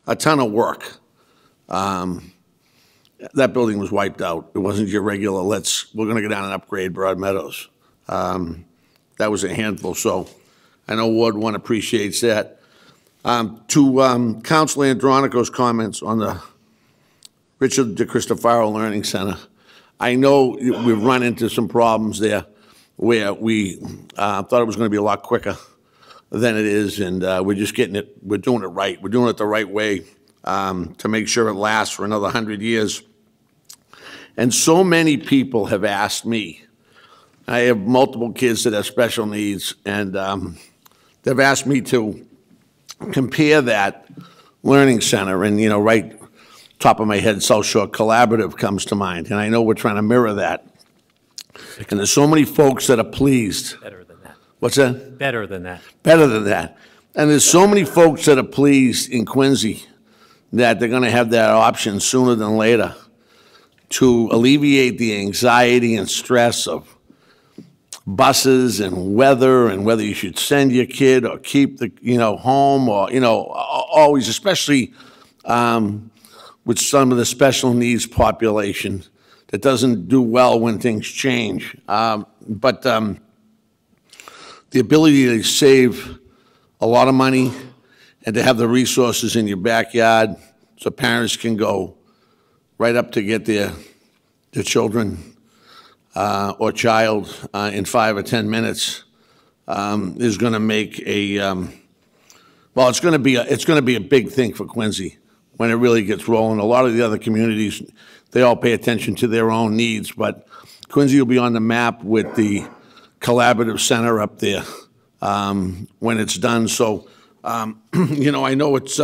a ton of work. That building was wiped out. It wasn't your regular, we're going to go down and upgrade Broad Meadows. That was a handful, so I know Ward 1 appreciates that. To Councilor Andronico's comments on the Richard DeCristofaro Learning Center, I know we've run into some problems there where we thought it was going to be a lot quicker than it is, and we're doing it right. We're doing it the right way to make sure it lasts for another 100 years. And so many people have asked me, I have multiple kids that have special needs, and they've asked me to compare that learning center, and right top of my head, South Shore Collaborative comes to mind, and I know we're trying to mirror that. And there's so many folks that are pleased. Better than that. What's that? Better than that. Better than that. And there's so many folks that are pleased in Quincy that they're going to have that option sooner than later to alleviate the anxiety and stress of buses and weather, and whether you should send your kid or keep the home, or always, especially with some of the special needs population that doesn't do well when things change. But the ability to save a lot of money and to have the resources in your backyard so parents can go right up to get their children or child in 5 or 10 minutes is going to make it's going to be a big thing for Quincy when it really gets rolling. A lot of the other communities, they all pay attention to their own needs, but Quincy will be on the map with the collaborative center up there when it's done. So, I know it's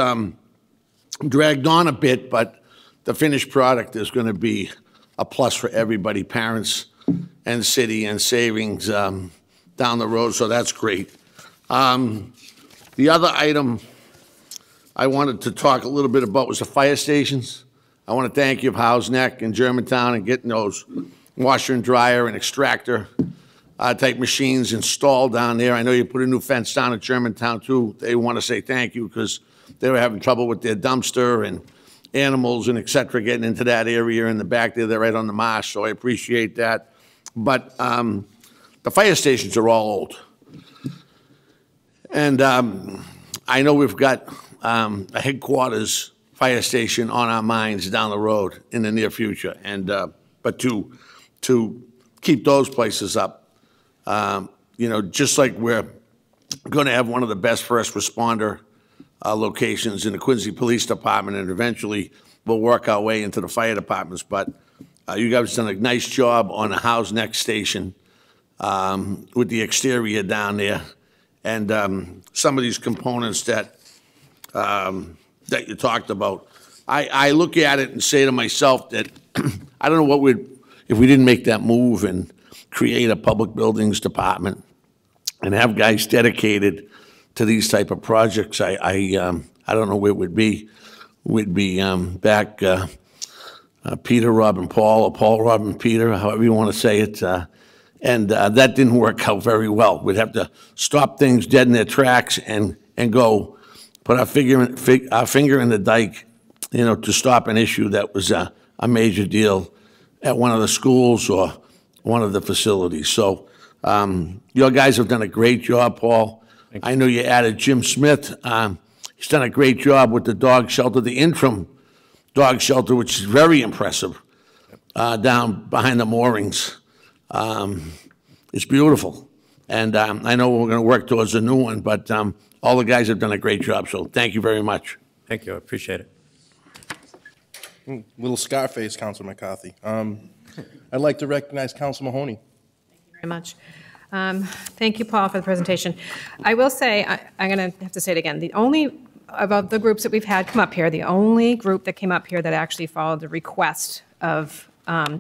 dragged on a bit, but the finished product is going to be a plus for everybody, parents and city, and savings down the road, so that's great. The other item I wanted to talk a little bit about was the fire stations. I want to thank you of Howes Neck and Germantown and getting those washer and dryer and extractor type machines installed down there. I know you put a new fence down at Germantown too. They want to say thank you because they were having trouble with their dumpster and animals and et cetera getting into that area in the back there. They're right on the marsh, so I appreciate that. But the fire stations are all old. And I know we've got a headquarters fire station on our minds down the road in the near future. And but to keep those places up, you know, just like we're going to have one of the best first responder locations in the Quincy Police Department, and eventually we'll work our way into the fire departments. But you guys have done a nice job on the Howes Neck station with the exterior down there, and some of these components that you talked about. I look at it and say to myself that I don't know what if we didn't make that move and create a public buildings department and have guys dedicated to these type of projects. I don't know where it would be. We'd be back Peter, Robin, Paul, or Paul, Robin, Peter, however you want to say it. And that didn't work out very well. We'd have to stop things dead in their tracks and go put our finger in the dike, you know, to stop an issue that was a major deal at one of the schools or one of the facilities. So your guys have done a great job, Paul. I know you added Jim Smith. He's done a great job with the dog shelter, the interim dog shelter, which is very impressive, down behind the moorings. It's beautiful. And I know we're going to work towards a new one, but all the guys have done a great job, so thank you very much. Thank you, I appreciate it. Little Scarface, Councilor McCarthy. I'd like to recognize Councilor Mahoney. Very much. Thank you, Paul, for the presentation. I will say, I'm going to have to say it again, the only, of the groups that we've had come up here, the only group that came up here that actually followed the request of,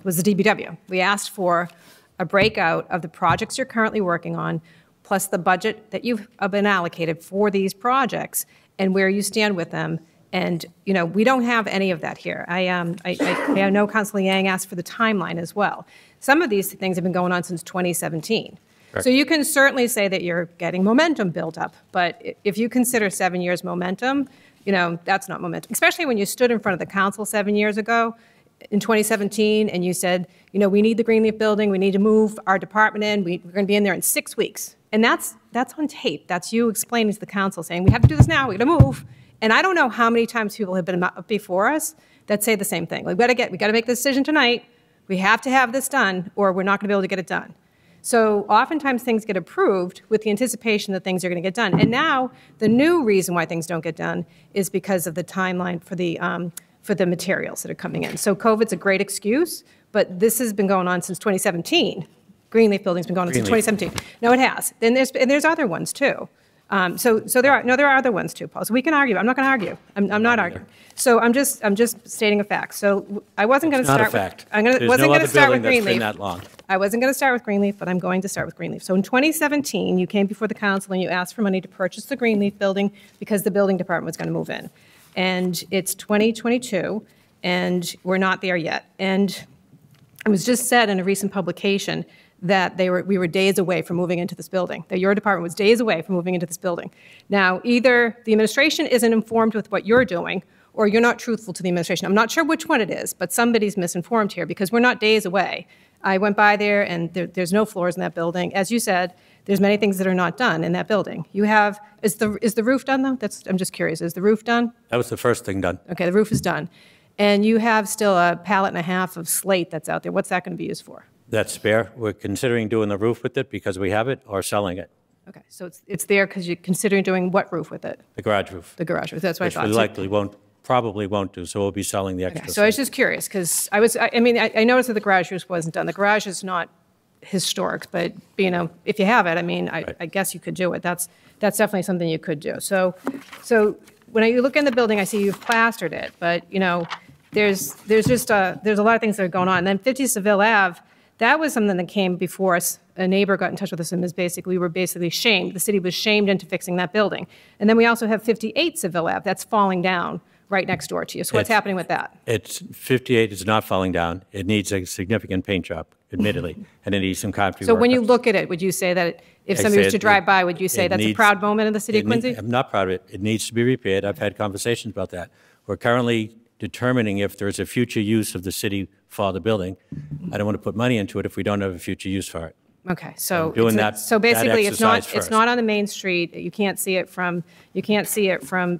was the DPW. We asked for a breakout of the projects you're currently working on, plus the budget that you've been allocated for these projects and where you stand with them. And, you know, we don't have any of that here. I know Councilor Yang asked for the timeline as well. Some of these things have been going on since 2017. Correct. So you can certainly say that you're getting momentum built up, but if you consider 7 years momentum, you know, that's not momentum, especially when you stood in front of the council 7 years ago in 2017 and you said, you know, we need the Greenleaf building, we need to move our department in, we're going to be in there in 6 weeks. And that's on tape. That's you explaining to the council saying, we have to do this now, we got to move. And I don't know how many times people have been up before us that say the same thing. Like, we got to make the decision tonight. We have to have this done, or we're not going to be able to get it done. So oftentimes things get approved with the anticipation that things are going to get done. And now the new reason why things don't get done is because of the timeline for the materials that are coming in. So COVID's a great excuse, but this has been going on since 2017. Greenleaf Building's been going on since 2017. No, it has. And there's other ones too. So there are other ones too, Paul. So we can argue. I'm not going to argue. I'm not arguing. So I'm just stating a fact. So I wasn't going to start. Not a fact. Wasn't going to start with Greenleaf. Been that long. I wasn't going to start with Greenleaf, but I'm going to start with Greenleaf. So in 2017, you came before the council and you asked for money to purchase the Greenleaf building because the building department was going to move in, and it's 2022, and we're not there yet. And it was just said in a recent publication that we were days away from moving into this building, that your department was days away from moving into this building. Now, either the administration isn't informed with what you're doing, or you're not truthful to the administration. I'm not sure which one it is, but somebody's misinformed here because we're not days away. I went by there, and there's no floors in that building. As you said, there's many things that are not done in that building. You have, is the roof done, though? I'm just curious. Is the roof done? That was the first thing done. Okay, the roof is done. And you have still a pallet and a half of slate that's out there. What's that going to be used for? That's spare. We're considering doing the roof with it because we have it, or selling it. Okay, so it's there because you're considering doing what roof with it? The garage roof. The garage roof, that's what I thought. Which we probably won't do, so we'll be selling the extra. Okay, so I was just curious because I noticed that the garage roof wasn't done. The garage is not historic, but you know, if you have it, I mean, I guess you could do it. That's definitely something you could do. So when I look in the building, I see you've plastered it, but you know, there's a lot of things that are going on. And then 50 Seville Ave, That was something that came before us. A neighbor got in touch with us and we were basically shamed. The city was shamed into fixing that building. And then we also have 58 Seville Ave. That's falling down right next door to you. So what's happening with that? It's 58 is not falling down. It needs a significant paint job, admittedly, and it needs some concrete So work. when you look at it, would you say that if I somebody say was to it- drive by, would you say it that's a needs- proud moment in the city of Quincy? I'm not proud of it. It needs to be repaired. I've had conversations about that. We're currently determining if there's a future use of the city for the building. I don't want to put money into it if we don't have a future use for it. Okay, so doing it's a- that- so that basically, it's not exercise first. on the main street. You can't see it from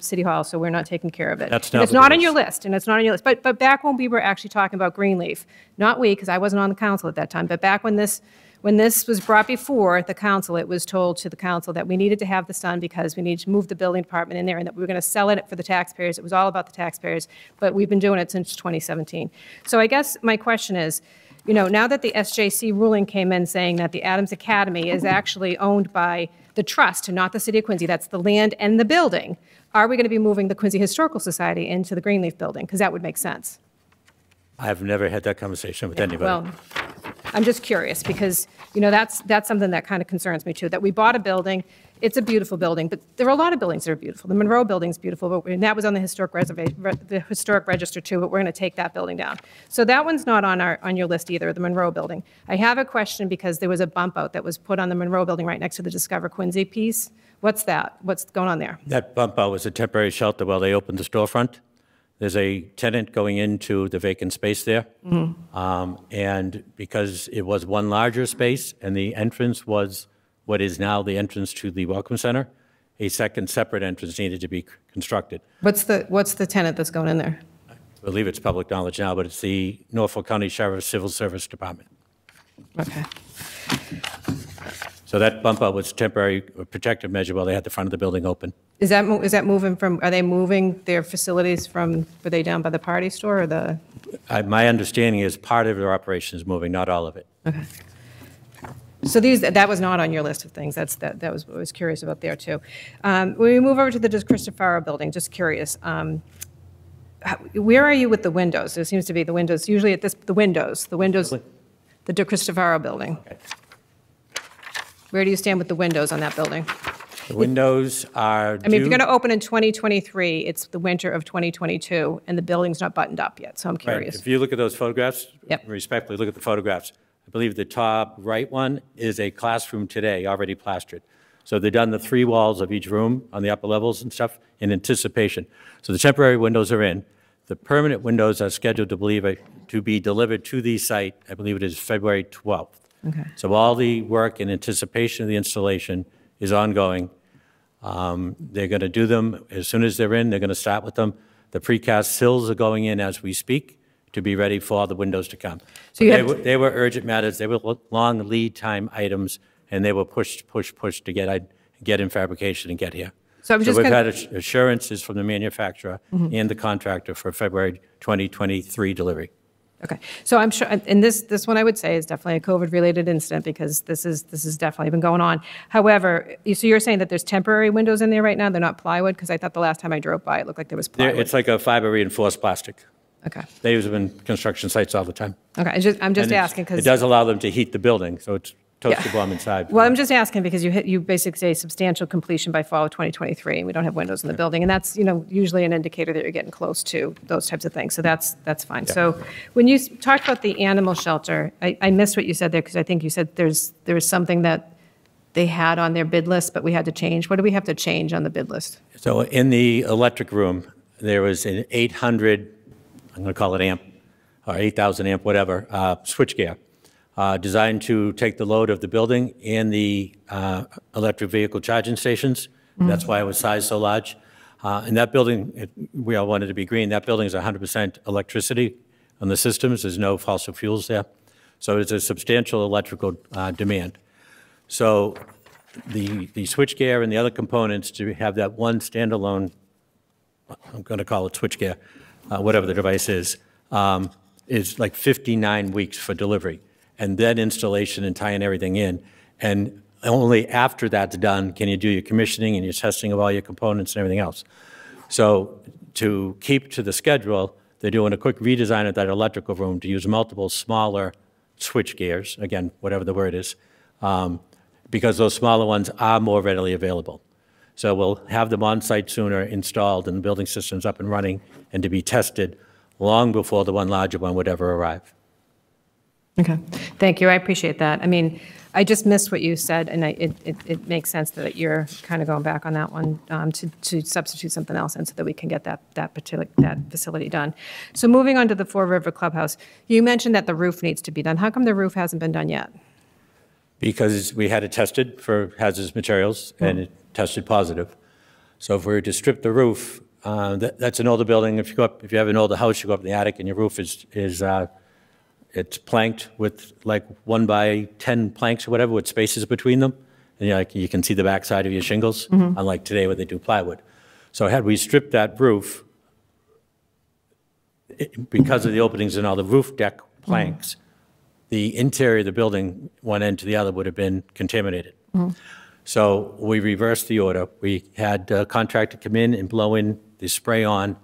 City Hall, so we're not taking care of it. That's And not it's what not it on your is. list, and it's not on your list. But back when we were actually talking about Greenleaf, not we, because I wasn't on the council at that time, but back when this was brought before the council, it was told to the council that we needed to have this done because we needed to move the building department in there and that we were going to sell it for the taxpayers. It was all about the taxpayers, but we've been doing it since 2017. So I guess my question is, now that the SJC ruling came in saying that the Adams Academy is actually owned by the trust and not the city of Quincy, that's the land and the building, are we going to be moving the Quincy Historical Society into the Greenleaf building? Because that would make sense. I've never had that conversation with anybody. Well, I'm just curious because, that's something that kind of concerns me too, that we bought a building, it's a beautiful building, but there are a lot of buildings that are beautiful. The Monroe Building's beautiful, and that was on the historic register too, but we're going to take that building down. So that one's not on your list either, the Monroe Building. I have a question because there was a bump out that was put on the Monroe Building right next to the Discover Quincy piece. What's that? What's going on there? That bump out was a temporary shelter while they opened the storefront. There's a tenant going into the vacant space there. And because it was one larger space and the entrance was what is now the entrance to the Welcome Center, a second separate entrance needed to be constructed. What's the tenant that's going in there? I believe it's public knowledge now, but it's the Norfolk County Sheriff's Civil Service Department. Okay. So that bump out was temporary, a protective measure while they had the front of the building open. Is that moving from, are they moving their facilities from, were they down by the party store or the? My understanding is part of their operation is moving, not all of it. Okay. So that was not on your list of things. That was what I was curious about there too. When we move over to the Cristofaro building, just curious, where are you with the windows? There seems to be the windows, usually at the windows, the De Cristofaro building. Okay. Where do you stand with the windows on that building? The windows are I mean, if you're going to open in 2023, it's the winter of 2022, and the building's not buttoned up yet, so I'm Right. curious. If you look at those photographs, Yep. respectfully, look at the photographs. I believe the top right one is a classroom today, already plastered. So they've done the 3 walls of each room on the upper levels and stuff in anticipation. So the temporary windows are in. The permanent windows are scheduled to be delivered to the site, I believe it is February 12th. Okay. So all the work in anticipation of the installation is ongoing. They're going to do them as soon as they're in. They're going to start with them. The precast sills are going in as we speak to be ready for the windows to come. So you They were urgent matters. They were long lead time items, and they were pushed to get in fabrication and get here. So I'm just we've gonna- had assurances from the manufacturer and the contractor for February 2023 delivery. Okay, so I'm sure, and this one I would say is definitely a COVID-related incident because this has definitely been going on. However, so you're saying that there's temporary windows in there right now? They're not plywood? Because I thought the last time I drove by, it looked like there was plywood. It's like a fiber reinforced plastic. Okay, They use them in construction sites all the time. okay, I'm just And asking because. it does allow them to heat the building, so it's toasted warm inside. Well, I'm just asking because you basically say substantial completion by fall of 2023, and we don't have windows in the building, and that's, usually an indicator that you're getting close to those types of things, so that's fine. So when you talked about the animal shelter, I missed what you said there, because I think you said there was something that they had on their bid list, but we had to change. What do we have to change on the bid list? So in the electric room, there was an 800, I'm going to call it amp, or 8,000 amp, whatever, switchgear, designed to take the load of the building and the electric vehicle charging stations. That's why it was sized so large. And that building, we all wanted to be green, that building is 100% electricity on the systems. There's no fossil fuels there. So it's a substantial electrical demand. So the switchgear and the other components to have that one standalone, I'm going to call it switchgear, whatever the device is like 59 weeks for delivery. And then installation and tying everything in. And only after that's done can you do your commissioning and your testing of all your components and everything else. So to keep to the schedule, they're doing a quick redesign of that electrical room to use multiple smaller switch gears, again, whatever the word is, because those smaller ones are more readily available. So we'll have them on site sooner, installed, and the building systems up and running, and to be tested long before the larger one would ever arrive. Okay, thank you, I appreciate that. I mean, I just missed what you said, and it makes sense that you're kind of going back on that one to substitute something else in so that we can get that facility done. So moving on to the Fore River Clubhouse, you mentioned that the roof needs to be done. How come the roof hasn't been done yet? Because we had it tested for hazardous materials, and it tested positive. So if we were to strip the roof, that's an older building. If you have an older house, you go up in the attic, and your roof is it's planked with like 1 by 10 planks or whatever with spaces between them. And you can see the backside of your shingles, unlike today where they do plywood. So had we stripped that roof, because of the openings in all the roof deck planks, the interior of the building, one end to the other, would have been contaminated. So we reversed the order. We had a contractor come in and blow in the spray-on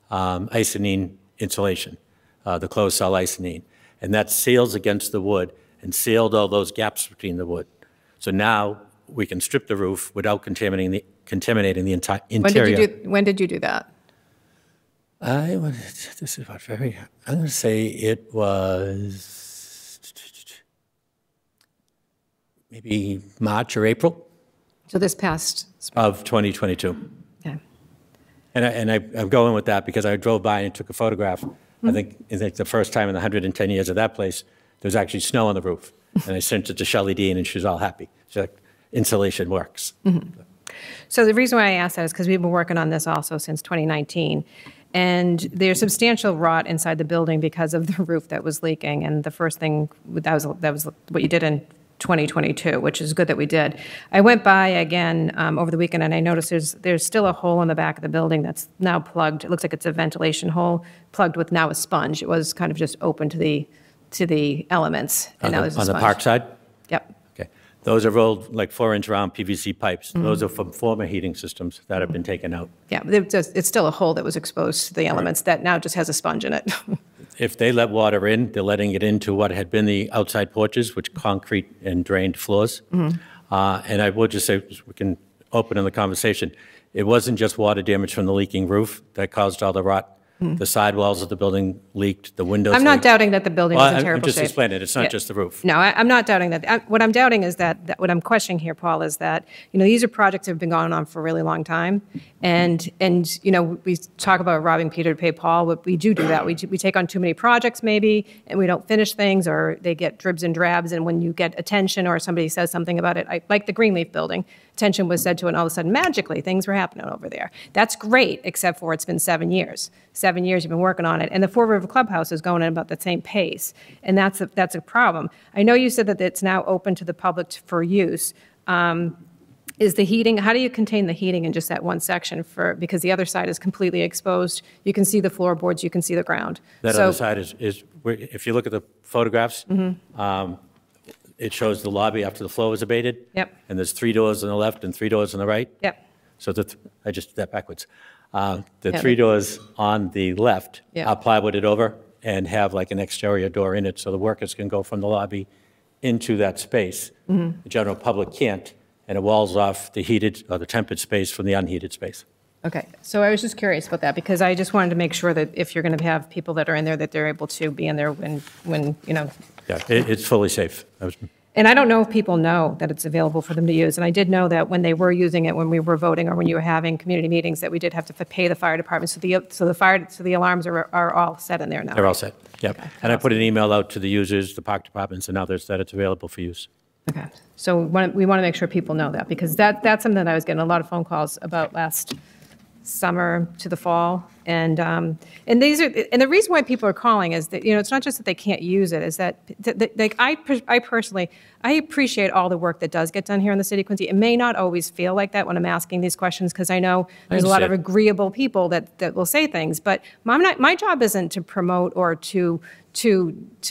Icynene insulation, the closed-cell Icynene. And that seals against the wood and sealed all those gaps between the wood. So now we can strip the roof without contaminating the entire interior. When did you do that? This is about I'm going to say it was maybe March or April. So this past spring. Of 2022. Okay. And I'm going with that because I drove by and took a photograph. I think the first time in the 110 years of that place, there was actually snow on the roof. And I sent it to Shelley Dean, and she was all happy. She's like, insulation works. So the reason why I asked that is because we've been working on this also since 2019. And there's substantial rot inside the building because of the roof that was leaking. And the first thing, that was what you did in 2022, which is good that we did. I went by again over the weekend, and I noticed there's still a hole in the back of the building that's now plugged. It looks like it's a ventilation hole plugged with now a sponge. It was kind of just open to the elements, and now there's a sponge. On the park side? Yep. Okay. Those are rolled like 4-inch round PVC pipes. Those are from former heating systems that have been taken out. Yeah, it's still a hole that was exposed to the elements that now just has a sponge in it. If they let water in, they're letting it into what had been the outside porches, which concrete and drained floors. And I will just say, we can open in the conversation, it wasn't just water damage from the leaking roof that caused all the rot. The sidewalls of the building leaked, the windows I'm not leaked. doubting that the building was in terrible I'm just shape. explaining it. It's not just the roof. No, I'm not doubting that. What I'm doubting is that what I'm questioning here, Paul, is that, these are projects that have been going on for a really long time. And we talk about robbing Peter to pay Paul. We do that. We take on too many projects maybe, and we don't finish things, or they get dribs and drabs. And when you get attention or somebody says something about it, like the Greenleaf building, attention was said to it, and all of a sudden, magically, things were happening over there. That's great, except for it's been 7 years. 7 years you've been working on it, and the Fore River Clubhouse is going at about the same pace, and that's a problem. I know you said that it's now open to the public for use. Is the heating, how do you contain the heating in just that one section because the other side is completely exposed? You can see the floorboards, you can see the ground. That other side is if you look at the photographs, it shows the lobby after the flow is abated. Yep. And there's 3 doors on the left and 3 doors on the right. Yep. So I just did that backwards. The Yeah. 3 doors on the left Yeah. are plywooded over and have like an exterior door in it, so the workers can go from the lobby into that space. The general public can't, and it walls off the heated or the tempered space from the unheated space. Okay, so I was just curious about that, because I just wanted to make sure that if you're going to have people that are in there, that they're able to be in there when Yeah, it's fully safe. And I don't know if people know that it's available for them to use. And I did know that when they were using it, when we were voting or when you were having community meetings, that we did have to pay the fire department. So the alarms are all set in there now. They're all set, yep. Okay. And I put an email out to the users, the park departments and others, that it's available for use. Okay, so we want to make sure people know that, because that's something that I was getting a lot of phone calls about last summer to the fall. And the reason why people are calling is that, it's not just that they can't use it, is that, like, I personally, I appreciate all the work that does get done here in the city of Quincy. It may not always feel like that when I'm asking these questions, because I know there's a lot of agreeable people that will say things, but my job isn't to promote or to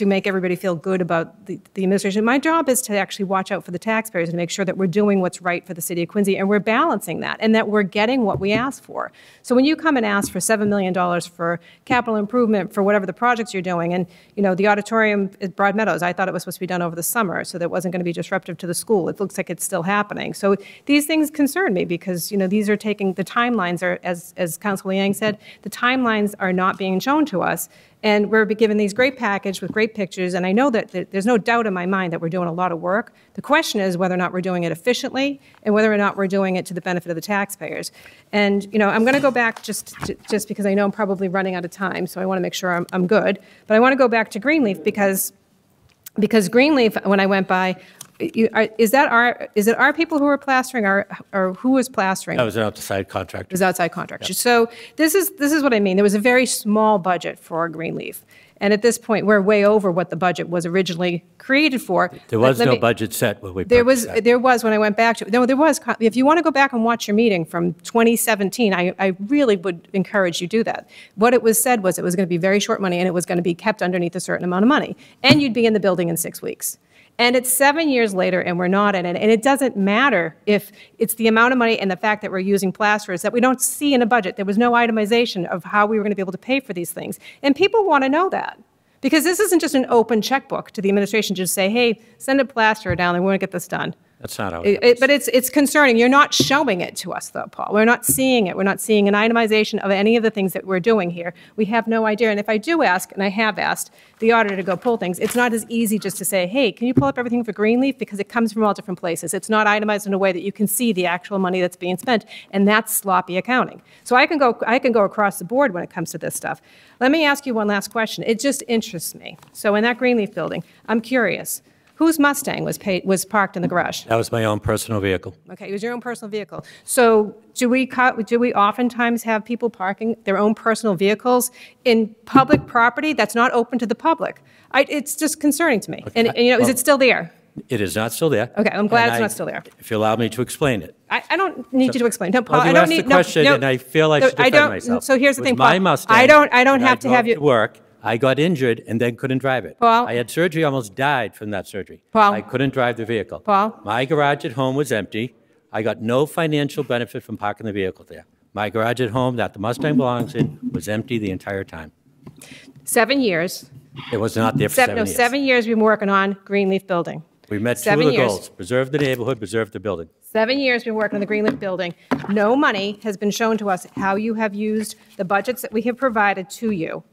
make everybody feel good about the administration. My job is to actually watch out for the taxpayers and make sure that we're doing what's right for the city of Quincy, and we're balancing that, and that we're getting what we ask for. So when you come and ask for $7 $7 million for capital improvement for whatever the projects you're doing. And, you know, the auditorium at Broad Meadows, I thought it was supposed to be done over the summer, so that it wasn't going to be disruptive to the school. It looks like it's still happening. So these things concern me because, you know, these are taking, the timelines are, as Councilor Yang said, the timelines are not being shown to us. And we're given these great package with great pictures, and I know that there's no doubt in my mind that we're doing a lot of work. The question is whether or not we're doing it efficiently and whether or not we're doing it to the benefit of the taxpayers. And, you know, I'm going to go back just because I know I'm probably running out of time, so I want to make sure I'm good. But I want to go back to Greenleaf because Greenleaf, when I went by, is it our people who are plastering, or who was plastering? That was an outside contractor. It was outside contractor. Yep. So this is what I mean. There was a very small budget for Greenleaf. And at this point, we're way over what the budget was originally created for. There was no budget set when we There was when I went back to, no, there was. If you want to go back and watch your meeting from 2017, I really would encourage you to do that. What it was said was it was going to be very short money and it was going to be kept underneath a certain amount of money. And you'd be in the building in 6 weeks. And it's 7 years later, and we're not in it. And it doesn't matter if it's the amount of money and the fact that we're using plasterers that we don't see in a budget. There was no itemization of how we were going to be able to pay for these things. And people want to know that. Because this isn't just an open checkbook to the administration to just say, hey, send a plasterer down and we want to get this done. That's not how it is. But it's concerning. You're not showing it to us, though, Paul. We're not seeing it. We're not seeing an itemization of any of the things that we're doing here. We have no idea. And if I do ask, and I have asked the auditor to go pull things, it's not as easy just to say, hey, can you pull up everything for Greenleaf? Because it comes from all different places. It's not itemized in a way that you can see the actual money that's being spent, and that's sloppy accounting. So I can go across the board when it comes to this stuff. Let me ask you one last question. It just interests me. So in that Greenleaf building, I'm curious. Whose Mustang was parked in the garage? That was my own personal vehicle. Okay, it was your own personal vehicle. So do we oftentimes have people parking their own personal vehicles in public property that's not open to the public? It's just concerning to me. Okay. And you know, is it still there? It is not still there. Okay, I'm glad it's not still there. If you allow me to explain it. I don't need you to explain. No, Paul, well, I don't need. The question, no, and I feel I should defend myself. So here's the thing, Paul. My Mustang. I don't have to have you. To work. I got injured and then couldn't drive it. Paul? I had surgery, almost died from that surgery. Paul? I couldn't drive the vehicle. Paul? My garage at home was empty. I got no financial benefit from parking the vehicle there. My garage at home that the Mustang belongs in was empty the entire time. 7 years. It was not there for 7 years. 7 years we've been working on Greenleaf building. We met 2 of the goals, preserve the neighborhood, preserve the building. 7 years we've been working on the Greenleaf building. No money has been shown to us how you have used the budgets that we have provided to you.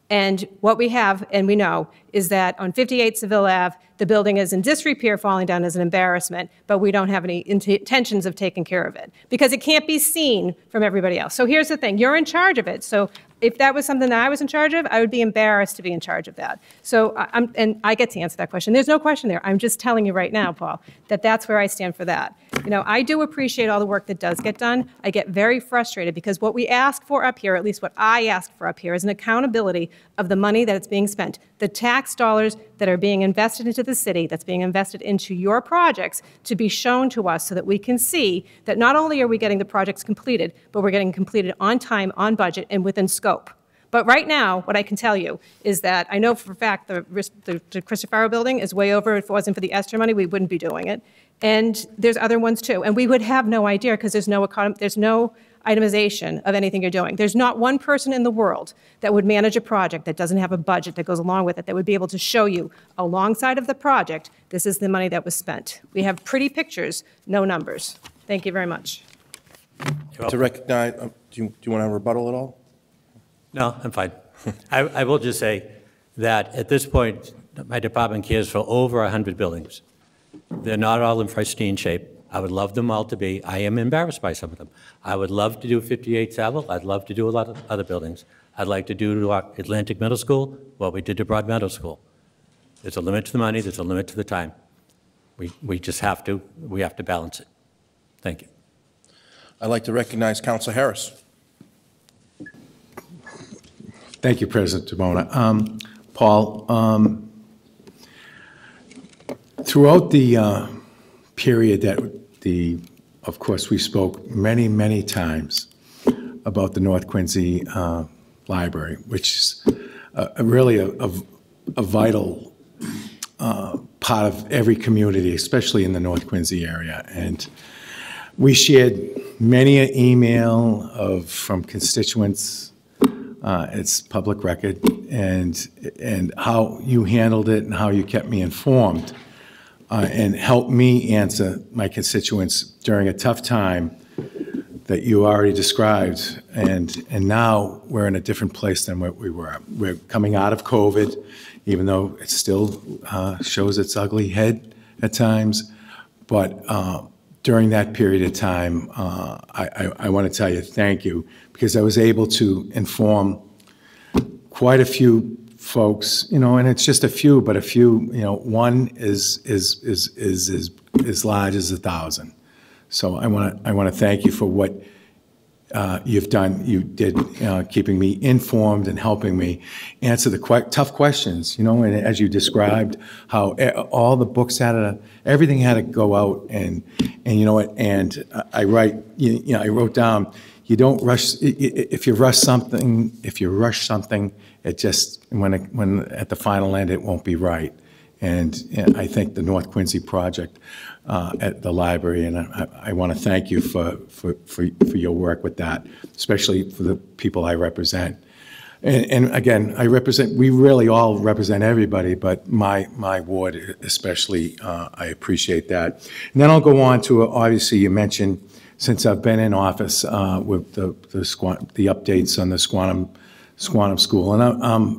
And what we have, and we know, is that on 58 Seville Ave, the building is in disrepair, falling down as an embarrassment, but we don't have any intentions of taking care of it because it can't be seen from everybody else. So here's the thing, you're in charge of it. So if that was something that I was in charge of, I would be embarrassed to be in charge of that. So and I get to answer that question. There's no question there. I'm just telling you right now, Paul, that that's where I stand for that. You know, I do appreciate all the work that does get done. I get very frustrated because what we ask for up here, at least what I ask for up here, is an accountability of the money that is being spent, the tax dollars that are being invested into the city, that's being invested into your projects, to be shown to us so that we can see that not only are we getting the projects completed, but we're getting completed on time, on budget, and within scope. But right now, what I can tell you is that I know for a fact the Cristofaro building is way over. If it wasn't for the ESSER money, we wouldn't be doing it. And there's other ones too. And we would have no idea because there's no itemization of anything you're doing. There's not one person in the world that would manage a project that doesn't have a budget that goes along with it that would be able to show you alongside of the project, this is the money that was spent. We have pretty pictures, no numbers. Thank you very much. To recognize, do you want to rebuttal at all? No, I'm fine. I will just say that at this point, my department cares for over 100 buildings. They're not all in pristine shape. I would love them all to be. I am embarrassed by some of them. I would love to do 58 Saville. I'd love to do a lot of other buildings. I'd like to do to Atlantic Middle School what we did to Broad Meadow School. There's a limit to the money. There's a limit to the time. We just have to balance it. Thank you. I'd like to recognize Councilor Harris. Thank you, President Debona. Paul, throughout the period that of course, we spoke many, many times about the North Quincy Library, which is really a vital part of every community, especially in the North Quincy area. And we shared many an email from constituents It's public record, and how you handled it and how you kept me informed and helped me answer my constituents during a tough time that you already described. And now we're in a different place than what we were. We're coming out of COVID, even though it still shows its ugly head at times. But during that period of time, I want to tell you thank you, because I was able to inform quite a few folks, and it's just a few, but a few, one is as large as 1,000. So I want to thank you for what you've done. You did, keeping me informed and helping me answer the tough questions, and as you described, how all the books everything had to go out, and I wrote down, you don't rush, if you rush something, it just, when at the final end, it won't be right. And I think the North Quincy project at the library, and I want to thank you for your work with that, especially for the people I represent. And again, we really all represent everybody, but my ward especially, I appreciate that. And then I'll go on to, obviously, you mentioned, since I've been in office, with the updates on the Squantum School, and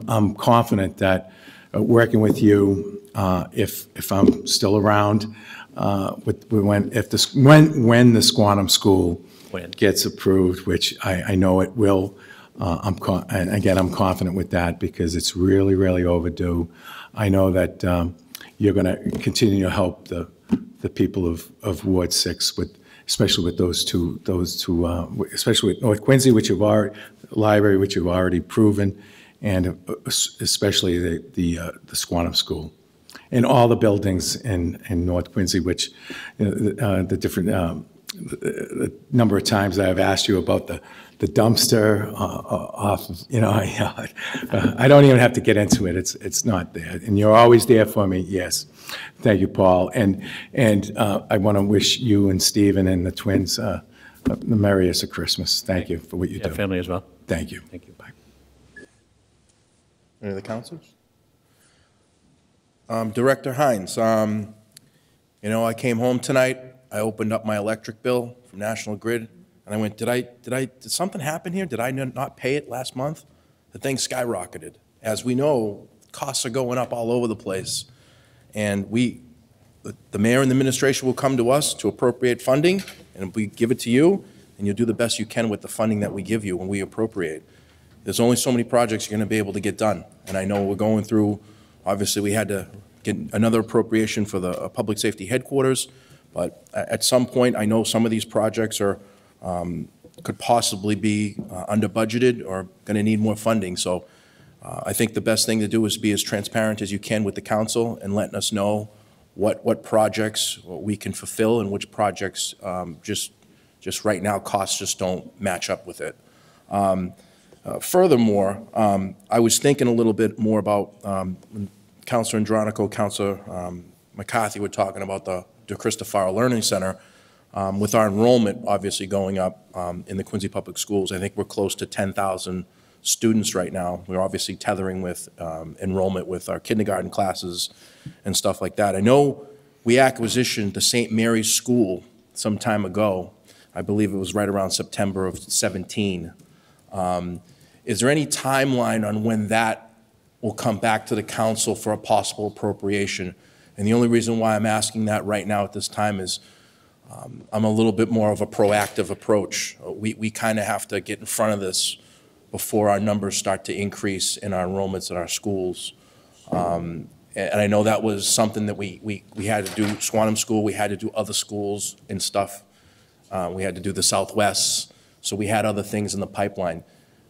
I'm confident that working with you, if I'm still around, when the Squantum School gets approved, which I know it will, I'm confident with that, because it's really, really overdue. I know that you're going to continue to help the people of Ward 6 especially with those two, especially with North Quincy, library, which you've already proven, and especially the Squantum School, and all the buildings in North Quincy, which the different the number of times that I've asked you about the dumpster off of, I don't even have to get into it. It's not there, and you're always there for me. Yes, thank you, Paul. And I want to wish you and Stephen and the twins the merriest of Christmas. Thank you for what you do. Family as well. Thank you. Thank you. Bye. Any other counselors? Director Hines, I came home tonight. I opened up my electric bill from National Grid, and I went, did something happen here? Did I not pay it last month? The thing skyrocketed. As we know, costs are going up all over the place. And the mayor and the administration will come to us to appropriate funding, and we give it to you, and you'll do the best you can with the funding that we give you when we appropriate. There's only so many projects you're going to be able to get done. And I know we're going through, obviously we had to get another appropriation for the public safety headquarters, but at some point, I know some of these projects are could possibly be under budgeted or going to need more funding. So I think the best thing to do is be as transparent as you can with the council and letting us know what projects we can fulfill and which projects just right now costs just don't match up with it. Furthermore, I was thinking a little bit more about when Councilor Andronico, Councilor McCarthy were talking about the DeCristofaro Learning Center. With our enrollment obviously going up in the Quincy Public Schools, I think we're close to 10,000 students right now. We're obviously tethering with enrollment with our kindergarten classes and stuff like that. I know we acquisitioned the St. Mary's School some time ago. I believe it was right around September of 17. Is there any timeline on when that will come back to the council for a possible appropriation? And the only reason why I'm asking that right now at this time is I'm a little bit more of a proactive approach. We kind of have to get in front of this before our numbers start to increase in our enrollments in our schools. And I know that was something that we had to do, Squantum School, we had to do other schools and stuff. We had to do the Southwest, so we had other things in the pipeline.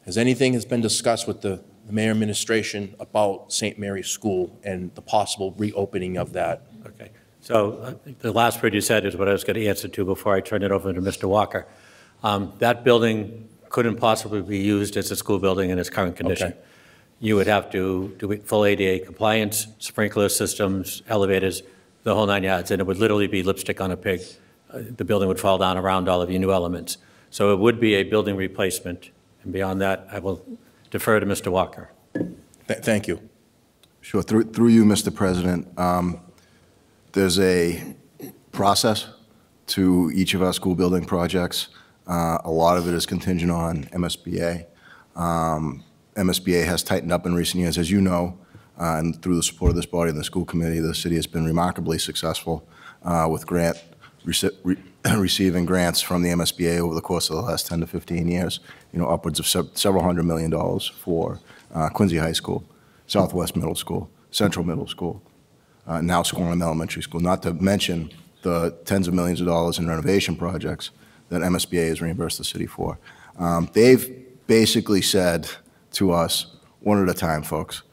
Has anything been discussed with the mayor administration about St. Mary's School and the possible reopening of that? Okay. So the last word you said is what I was going to answer to before I turn it over to Mr. Walker. That building couldn't possibly be used as a school building in its current condition. Okay. You would have to do full ADA compliance, sprinkler systems, elevators, the whole 9 yards, and it would literally be lipstick on a pig. The building would fall down around all of your new elements. So it would be a building replacement. And beyond that, I will defer to Mr. Walker. Thank you. Sure. Through you, Mr. President, there's a process to each of our school building projects. A lot of it is contingent on MSBA. MSBA has tightened up in recent years, as you know, and through the support of this body and the school committee, the city has been remarkably successful with receiving grants from the MSBA over the course of the last 10 to 15 years, upwards of several $100 million for Quincy High School, Southwest Middle School, Central Middle School, now Squantum Elementary School, not to mention the tens of millions of dollars in renovation projects that MSBA has reimbursed the city for. They've basically said to us, one at a time, folks.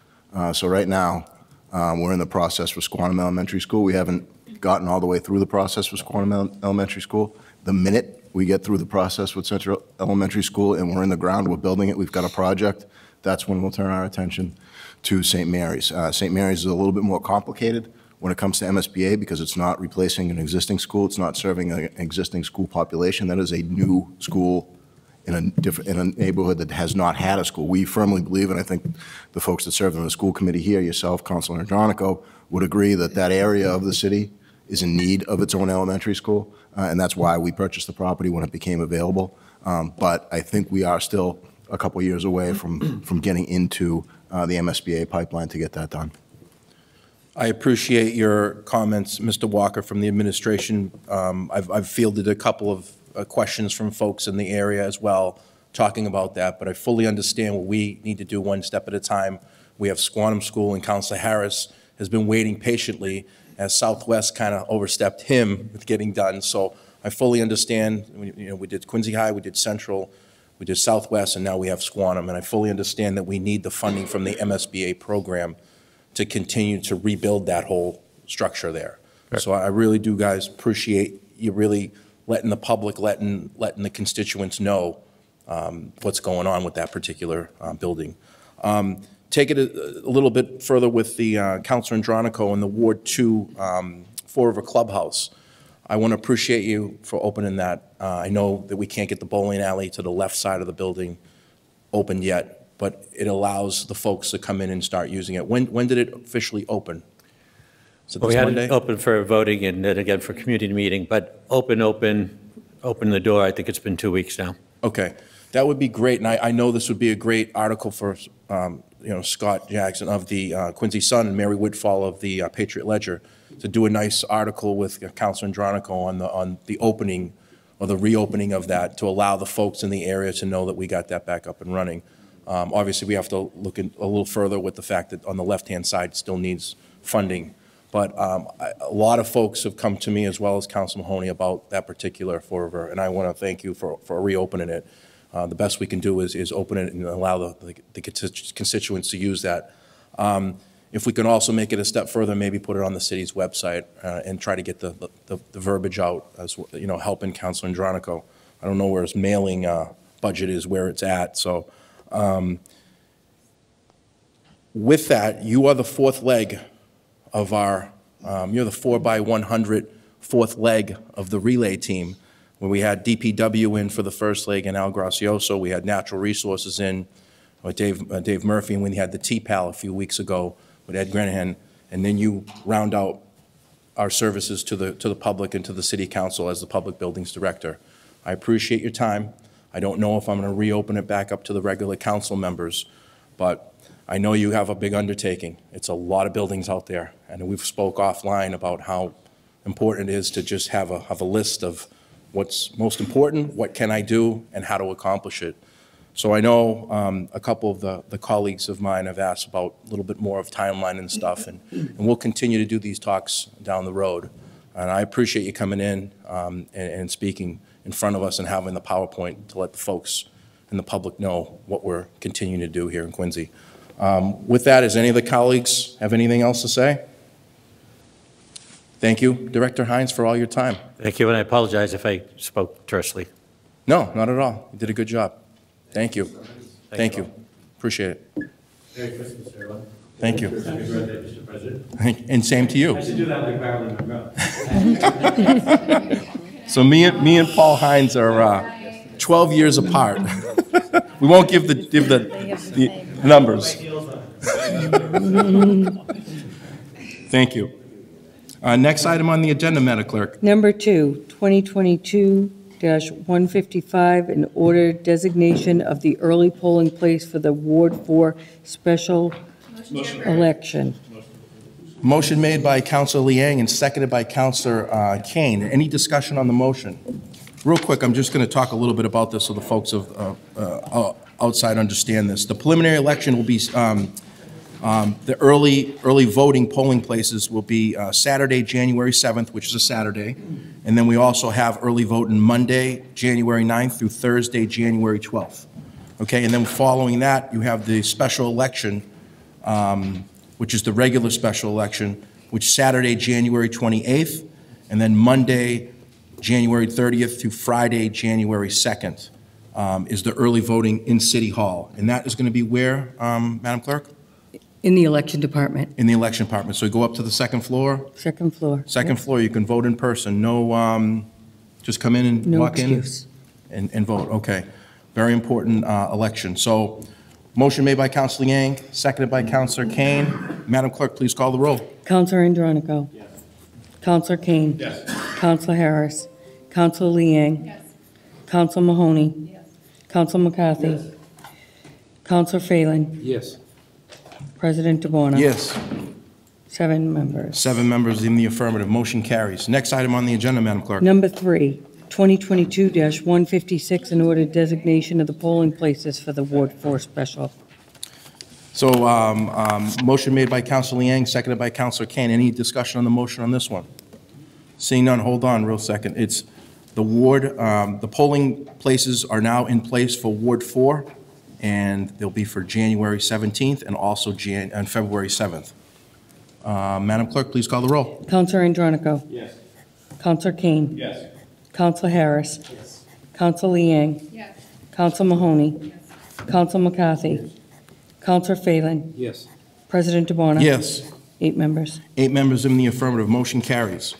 So right now, we're in the process for Squantum Elementary School. We haven't gotten all the way through the process for Squantum Elementary School. The minute we get through the process with Central Elementary School and we're in the ground, we're building it, we've got a project, that's when we'll turn our attention to St. Mary's. St. Mary's is a little bit more complicated when it comes to MSBA because it's not replacing an existing school, it's not serving an existing school population. That is a new school in a neighborhood that has not had a school. We firmly believe, and I think the folks that serve on the school committee here, yourself, Councilor Andronico, would agree that that area of the city is in need of its own elementary school, and that's why we purchased the property when it became available. But I think we are still a couple years away from getting into the MSBA pipeline to get that done. I appreciate your comments, Mr. Walker, from the administration. I've fielded a couple of questions from folks in the area as well, talking about that, but I fully understand what we need to do one step at a time. We have Squantum School, and Councilor Harris has been waiting patiently as Southwest kind of overstepped him with getting done. So I fully understand. We did Quincy High, we did Central, we did Southwest, and now we have Squantum, and I fully understand that we need the funding from the MSBA program to continue to rebuild that whole structure there. Sure. So I really do, guys, appreciate you really letting the public, letting the constituents know what's going on with that particular building. Take it a little bit further with the Councilor Andronico and the Ward 2 Fall River Clubhouse. I want to appreciate you for opening that. I know that we can't get the bowling alley to the left side of the building open yet, but it allows the folks to come in and start using it. When did it officially open? So well, we had it open for voting and then again for community meeting, but open the door. I think it's been 2 weeks now. Okay, that would be great, and I know this would be a great article for Scott Jackson of the Quincy Sun and Mary Woodfall of the Patriot Ledger to do a nice article with Councilor Andronico on the opening or the reopening of that to allow the folks in the area to know that we got that back up and running. Obviously, we have to look a little further with the fact that on the left-hand side it still needs funding. But a lot of folks have come to me, as well as Council Mahoney, about that particular Fall River, and I want to thank you for reopening it. The best we can do is open it and allow the constituents to use that. If we can also make it a step further, maybe put it on the city's website and try to get the verbiage out, as helping Councilor Andronico. I don't know where his mailing budget is, where it's at. So with that, you are the fourth leg of our, you're the 4x100 fourth leg of the relay team, where we had DPW in for the first leg and Al Gracioso. We had Natural Resources in with Dave Murphy, and we had the TPAL a few weeks ago with Ed Granahan, and then you round out our services to the public and to the City Council as the Public Buildings Director. I appreciate your time. I don't know if I'm going to reopen it back up to the regular council members, but I know you have a big undertaking. It's a lot of buildings out there, and we've spoke offline about how important it is to just have a list of what's most important, what can I do, and how to accomplish it. So I know a couple of the colleagues of mine have asked about a little bit more of timeline and stuff, and we'll continue to do these talks down the road. And I appreciate you coming in and speaking in front of us and having the PowerPoint to let the folks and the public know what we're continuing to do here in Quincy. With that, does any of the colleagues have anything else to say? Thank you, Director Hines, for all your time. Thank you, and I apologize if I spoke tersely. No, not at all. You did a good job. Thank you. Thank you. Appreciate it. Merry Christmas, everyone. Thank you. Happy birthday, Mr. President. And same to you. I should do that like Marilyn Monroe. So me and Paul Hines are 12 years apart. We won't give the numbers. Thank you. Next item on the agenda, Madam Clerk. Number 2, 2022-155, an order designation of the early polling place for the Ward 4 special election. Motion made by Counselor Liang and seconded by Counselor Kane. Any discussion on the motion? Real quick, I'm just going to talk a little bit about this so the folks outside understand this. The preliminary election will be, the early voting polling places will be Saturday, January 7th, which is a Saturday. And then we also have early voting Monday, January 9th through Thursday, January 12th. Okay, and then following that, you have the special election, which is the regular special election, which Saturday, January 28th, and then Monday, January 30th through Friday, January 2nd, is the early voting in City Hall. And that is going to be where, Madam Clerk? In the election department, In the election department. So you go up to the second floor. second floor. Second floor, you can vote in person. No, just come in and No walk in excuse. and vote. Okay. Very important election. So motion made by Counselor Yang, seconded by Counselor Kane. Madam Clerk, please call the roll. Counselor Andronico. Yes. Counselor Kane. Yes. Counselor Harris. Counselor Liang. Yes. Counselor Mahoney. Yes. Counselor McCarthy. Yes. Counselor Phelan. Yes. President DeBona. Yes. 7 members. 7 members in the affirmative. Motion carries. Next item on the agenda, Madam Clerk. Number 3, 2022-156, an order designation of the polling places for the Ward 4 special. So, motion made by Counselor Liang, seconded by Counselor Kane. Any discussion on the motion on this one? Seeing none, hold on real second. It's the ward, the polling places are now in place for Ward 4, and they'll be for January 17th and also and February 7th. Madam Clerk, please call the roll. Counselor Andronico. Yes. Counselor Kane. Yes. Counselor Harris. Yes. Counselor Liang. Yes. Counselor Mahoney. Yes. Counselor McCarthy. Counselor Phelan. Yes. President DeBona. Yes. 8 members. 8 members in the affirmative. Motion carries.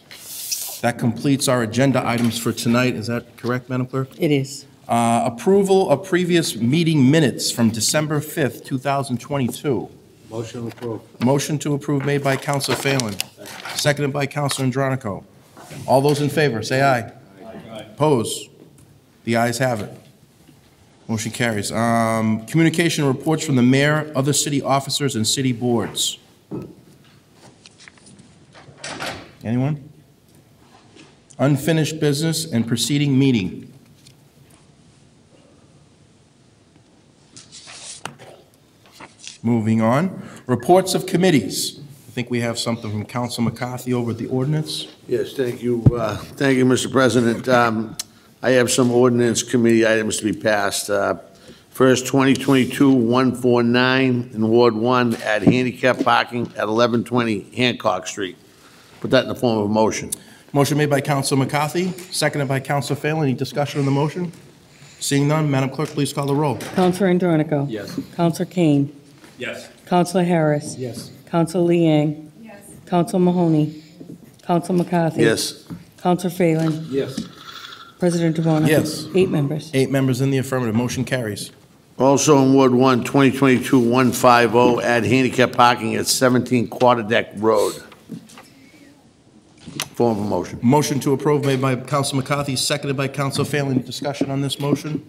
That completes our agenda items for tonight. Is that correct, Madam Clerk? It is. Approval of previous meeting minutes from December 5th, 2022. Motion approved. Motion to approve made by Counselor Phelan, seconded by Counselor Andronico. All those in favor, say aye. Oppose? The ayes have it. Motion carries. Communication reports from the mayor, other city officers, and city boards. Anyone? Unfinished business and preceding meeting. Moving on. Reports of committees. I think we have something from Council McCarthy over at the ordinance. Yes, thank you. Thank you, Mr. President. I have some ordinance committee items to be passed. First, 2022-149 in Ward 1, add handicap parking at 1120 Hancock Street. Put that in the form of a motion. Motion made by Council McCarthy, seconded by Council Phelan. Any discussion on the motion? Seeing none, Madam Clerk, please call the roll. Counselor Andronico. Yes. Counselor Kane. Yes. Counselor Harris. Yes. Counselor Liang. Yes. Counselor Mahoney. Counselor McCarthy. Yes. Counselor Phelan. Yes. President DeBona. Yes. 8 members. 8 members in the affirmative. Motion carries. Also in Ward 1, 2022-150, add handicap parking at 17 Quarterdeck Road. Form of a motion. Motion to approve made by Council McCarthy, seconded by Council Phelan. Any discussion on this motion?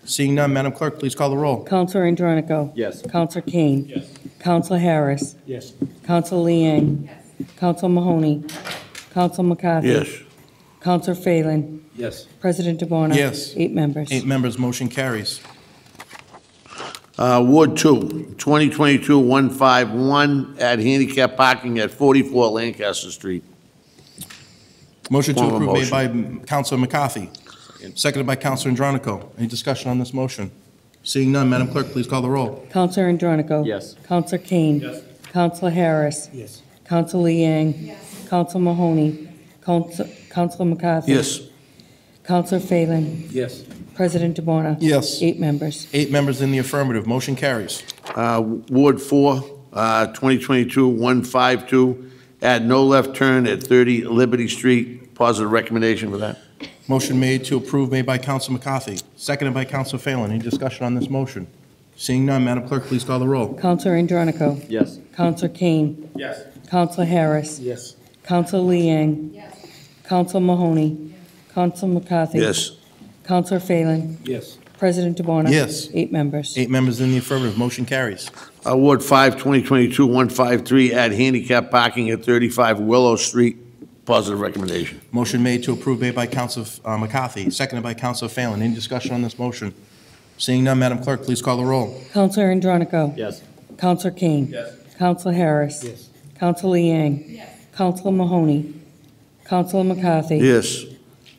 Seeing none, Madam Clerk, please call the roll. Counselor Andronico. Yes. Counselor Kane. Yes. Counselor Harris. Yes. Counselor Liang. Yes. Counselor Mahoney. Counselor McCarthy. Yes. Counselor Phelan. Yes. President DeBona. Yes. 8 members. 8 members, motion carries. Ward 2, 2022-151, add handicap parking at 44 Lancaster Street. Motion to Form of approve made motion. by Councilor McCarthy, seconded by Councilor Andronico. Any discussion on this motion? Seeing none, Madam Clerk, please call the roll. Counselor Andronico. Yes. Counselor Kane. Yes. Counselor Harris. Yes. Counselor Liang. Yes. Counselor Mahoney. Counselor McCarthy. Yes. Counselor Phelan. Yes. President DeBona. Yes. 8 members. 8 members in the affirmative. Motion carries. Ward 4, 2022-152, add no left turn at 30 Liberty Street. Positive recommendation for that. Motion made to approve made by Counsel McCarthy, seconded by Counsel Phelan. Any discussion on this motion? Seeing none, Madam Clerk, please call the roll. Counselor Andronico. Yes. Counselor Kane. Yes. Counselor Harris. Yes. Counselor Liang. Yes. Counselor Mahoney. Counselor McCarthy. Yes. Counselor Phelan. Yes. President DeBona. Yes. 8 members. 8 members in the affirmative. Motion carries. Award 5, 2022-153, add handicap parking at 35 Willow Street. Positive recommendation. Motion made to approve made by Counsel McCarthy, seconded by Counsel Phelan. Any discussion on this motion? Seeing none, Madam Clerk, please call the roll. Counselor Andronico. Yes. Counselor Kane. Yes. Counselor Harris. Yes. Counselor Liang. Yes. Counselor Mahoney. Counselor McCarthy. Yes.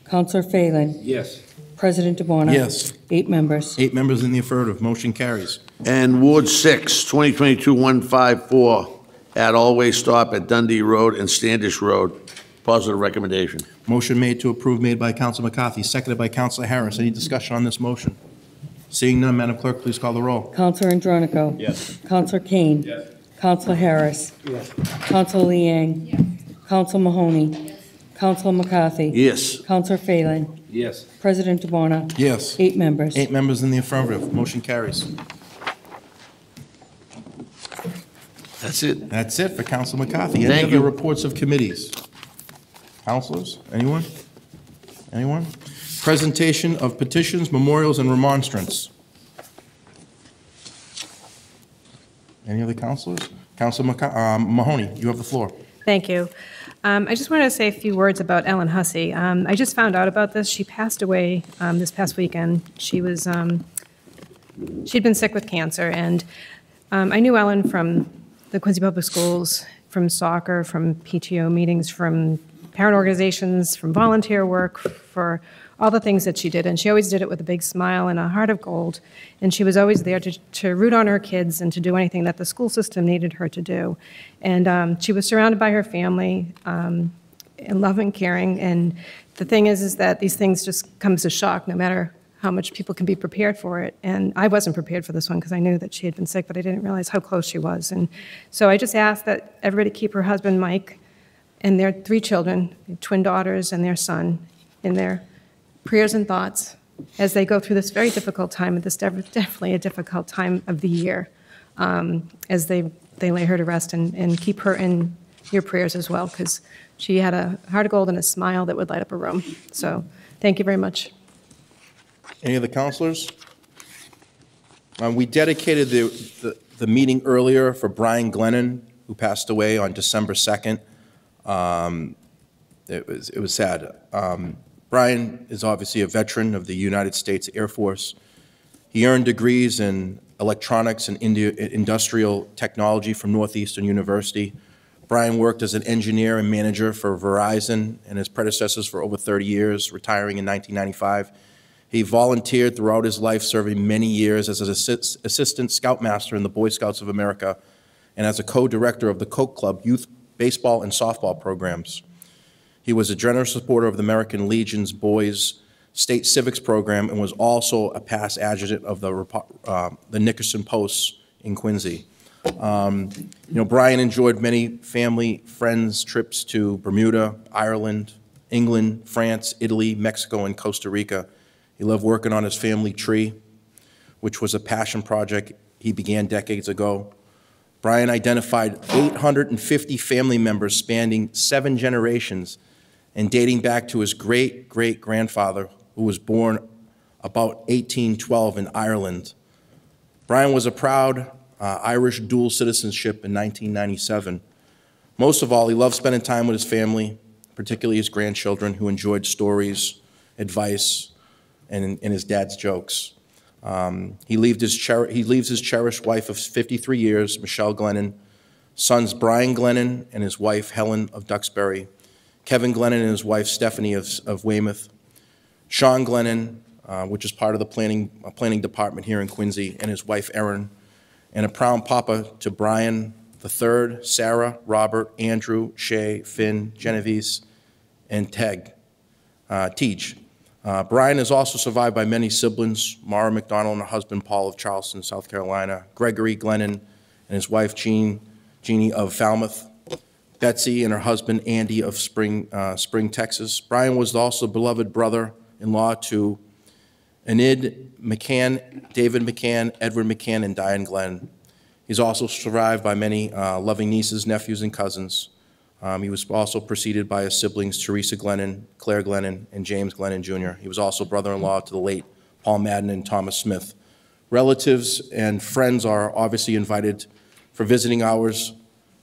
Counselor Phelan. Yes. President DeBona. Yes. 8 members. 8 members in the affirmative. Motion carries. And Ward 6, 2022-154, add all-way stop at Dundee Road and Standish Road. Positive recommendation. Motion made to approve made by Counsel McCarthy, seconded by Counsel Harris. Any discussion on this motion? Seeing none, Madam Clerk, please call the roll. Counselor Andronico. Yes. Counselor Kane. Yes. Counselor Harris. Yes. Counselor Liang. Yes. Counselor Mahoney. Yes. Counselor McCarthy. Yes. Counselor Phelan. Yes. President DeBona. Yes. 8 members. 8 members in the affirmative. Motion carries. That's it. That's it for Counsel McCarthy. Any Thank other you. reports of committees? Councilors? Anyone? Anyone? Presentation of petitions, memorials, and remonstrance. Any other councilors? Counsel Mahoney, you have the floor. Thank you. I just wanted to say a few words about Ellen Hussey. I just found out about this. She passed away this past weekend. She'd been sick with cancer, and I knew Ellen from the Quincy Public Schools, from soccer, from PTO meetings, from parent organizations, from volunteer work, for all the things that she did. And she always did it with a big smile and a heart of gold. And she was always there to root on her kids and to do anything that the school system needed her to do. And she was surrounded by her family, and love and caring. And the thing is that these things just come as a shock, no matter how much people can be prepared for it. And I wasn't prepared for this one because I knew that she had been sick, but I didn't realize how close she was. And so I just asked that everybody keep her husband, Mike, and their 3 children, twin daughters and their son, in their prayers and thoughts as they go through this very difficult time, and this definitely a difficult time of the year, as they lay her to rest, and keep her in your prayers as well, because she had a heart of gold and a smile that would light up a room. So thank you very much. Any other councilors? We dedicated the meeting earlier for Brian Glennon, who passed away on December 2nd. It was sad. Brian is obviously a veteran of the United States Air Force. He earned degrees in electronics and industrial technology from Northeastern University. Brian worked as an engineer and manager for Verizon and his predecessors for over 30 years, retiring in 1995. He volunteered throughout his life, serving many years as an assistant scoutmaster in the Boy Scouts of America and as a co-director of the Coke Club youth baseball and softball programs. He was a generous supporter of the American Legion's Boys State Civics Program and was also a past adjutant of the Nickerson Post in Quincy. Brian enjoyed many family, friends trips to Bermuda, Ireland, England, France, Italy, Mexico, and Costa Rica. He loved working on his family tree, which was a passion project he began decades ago. Brian identified 850 family members spanning 7 generations and dating back to his great-great-grandfather, who was born about 1812 in Ireland. Brian was a proud Irish dual citizenship in 1997. Most of all, he loved spending time with his family, particularly his grandchildren, who enjoyed stories, advice, and his dad's jokes. He leaves his cherished wife of 53 years, Michelle Glennon, sons Brian Glennon and his wife Helen of Duxbury, Kevin Glennon and his wife Stephanie of Weymouth, Sean Glennon, which is part of the planning department here in Quincy, and his wife Erin, and a proud papa to Brian III, Sarah, Robert, Andrew, Shay, Finn, Genevieve, and Tej. Brian is also survived by many siblings, Mara McDonald and her husband Paul of Charleston, South Carolina, Gregory Glennon and his wife Jeannie of Falmouth, Betsy and her husband Andy of Spring, Texas. Brian was also the beloved brother brother-in-law to Enid McCann, David McCann, Edward McCann, and Diane Glenn. He's also survived by many loving nieces, nephews, and cousins. He was also preceded by his siblings, Teresa Glennon, Claire Glennon, and James Glennon Jr. He was also brother-in-law to the late Paul Madden and Thomas Smith. Relatives and friends are obviously invited for visiting hours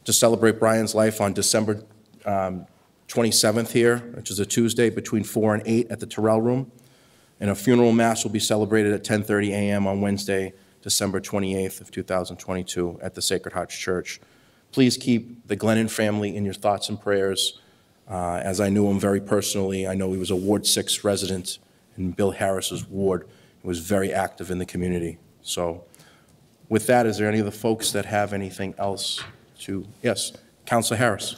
to celebrate Brian's life on December 27th here, which is a Tuesday, between 4 and 8 at the Terrell Room. And a funeral mass will be celebrated at 10:30 a.m. on Wednesday, December 28th of 2022 at the Sacred Heart Church. Please keep the Glennon family in your thoughts and prayers. As I knew him very personally, I know he was a Ward 6 resident in Bill Harris's ward. He was very active in the community. So with that, is there any of the folks that have anything else to, yes, Councilor Harris.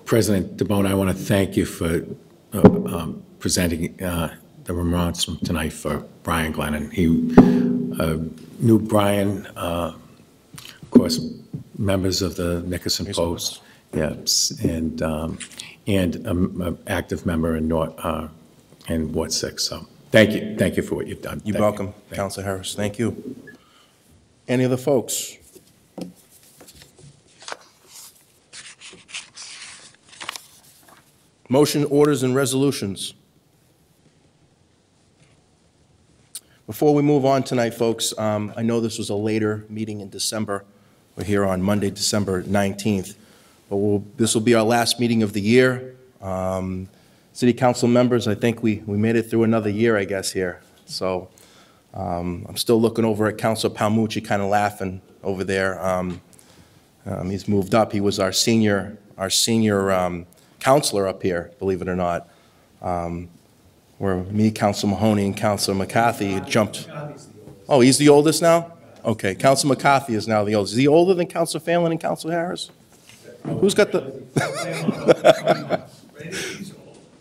President DeBona, I want to thank you for presenting the remembrance from tonight for Brian Glennon. He knew Brian, of course, members of the Nickerson Post, yes, and an active member in Ward 6. So thank you for what you've done. You're welcome, Councilor Harris. Thank you. Any other folks? Motion, orders, and resolutions. Before we move on tonight, folks, I know this was a later meeting in December. We're here on Monday, December 19th, but this will be our last meeting of the year. City Council members, I think we made it through another year, I guess, here. So I'm still looking over at Councilor Palmucci, kind of laughing over there. He's moved up. He was our senior counselor up here, believe it or not, where me, Councilor Mahoney, and Councilor McCarthy jumped. Oh, he's the oldest now? Okay, Councilor McCarthy is now the oldest. Is he older than Councilor Phelan and Councilor Harris? Who's got the?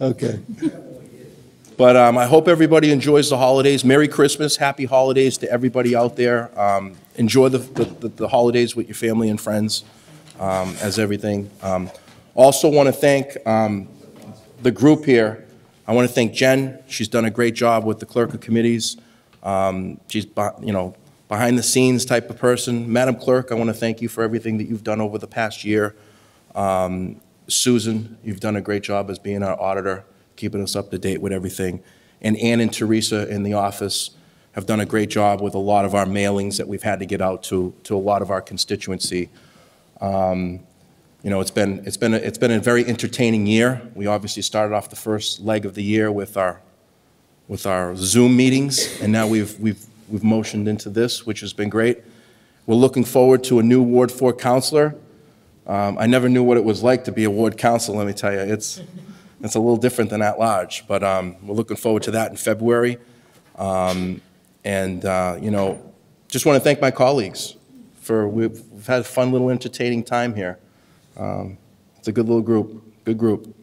Okay. But I hope everybody enjoys the holidays. Merry Christmas, happy holidays to everybody out there. Enjoy the holidays with your family and friends as everything. Also want to thank the group here. I want to thank Jen. She's done a great job with the clerk of committees. She's, behind the scenes type of person. Madam Clerk, I want to thank you for everything that you've done over the past year. Susan, you've done a great job as being our auditor, keeping us up to date with everything. And Ann and Teresa in the office have done a great job with a lot of our mailings that we've had to get out to a lot of our constituency. It's been a very entertaining year. We obviously started off the first leg of the year with our Zoom meetings, and now we've motioned into this, which has been great. We're looking forward to a new Ward 4 councilor. I never knew what it was like to be a ward councilor, let me tell you. It's a little different than at large, but we're looking forward to that in February. Just want to thank my colleagues we've had a fun little entertaining time here. It's a good little group, good group.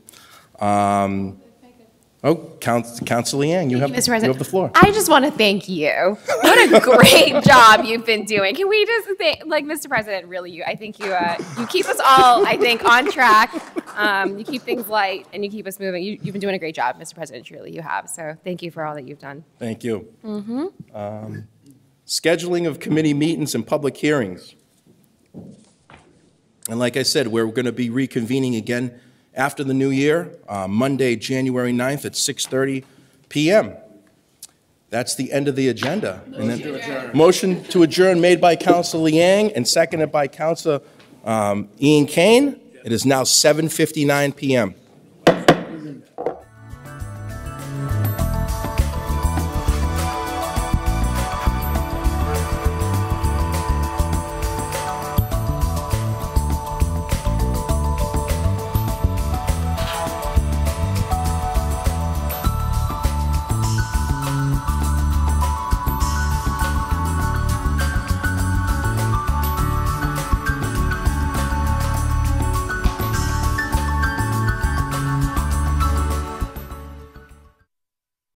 Councilor Liang, you have the floor. I just want to thank you. What a great job you've been doing. Can we just thank, Mr. President, really, I think you keep us all, I think, on track. You keep things light and you keep us moving. You've been doing a great job, Mr. President, truly you have. So thank you for all that you've done. Thank you. Scheduling of committee meetings and public hearings. And like I said, we're going to be reconvening again after the new year, Monday, January 9th at 6:30 p.m. That's the end of the agenda. Motion to adjourn made by Councilor Liang and seconded by Councilor Ian Kane. It is now 7:59 p.m.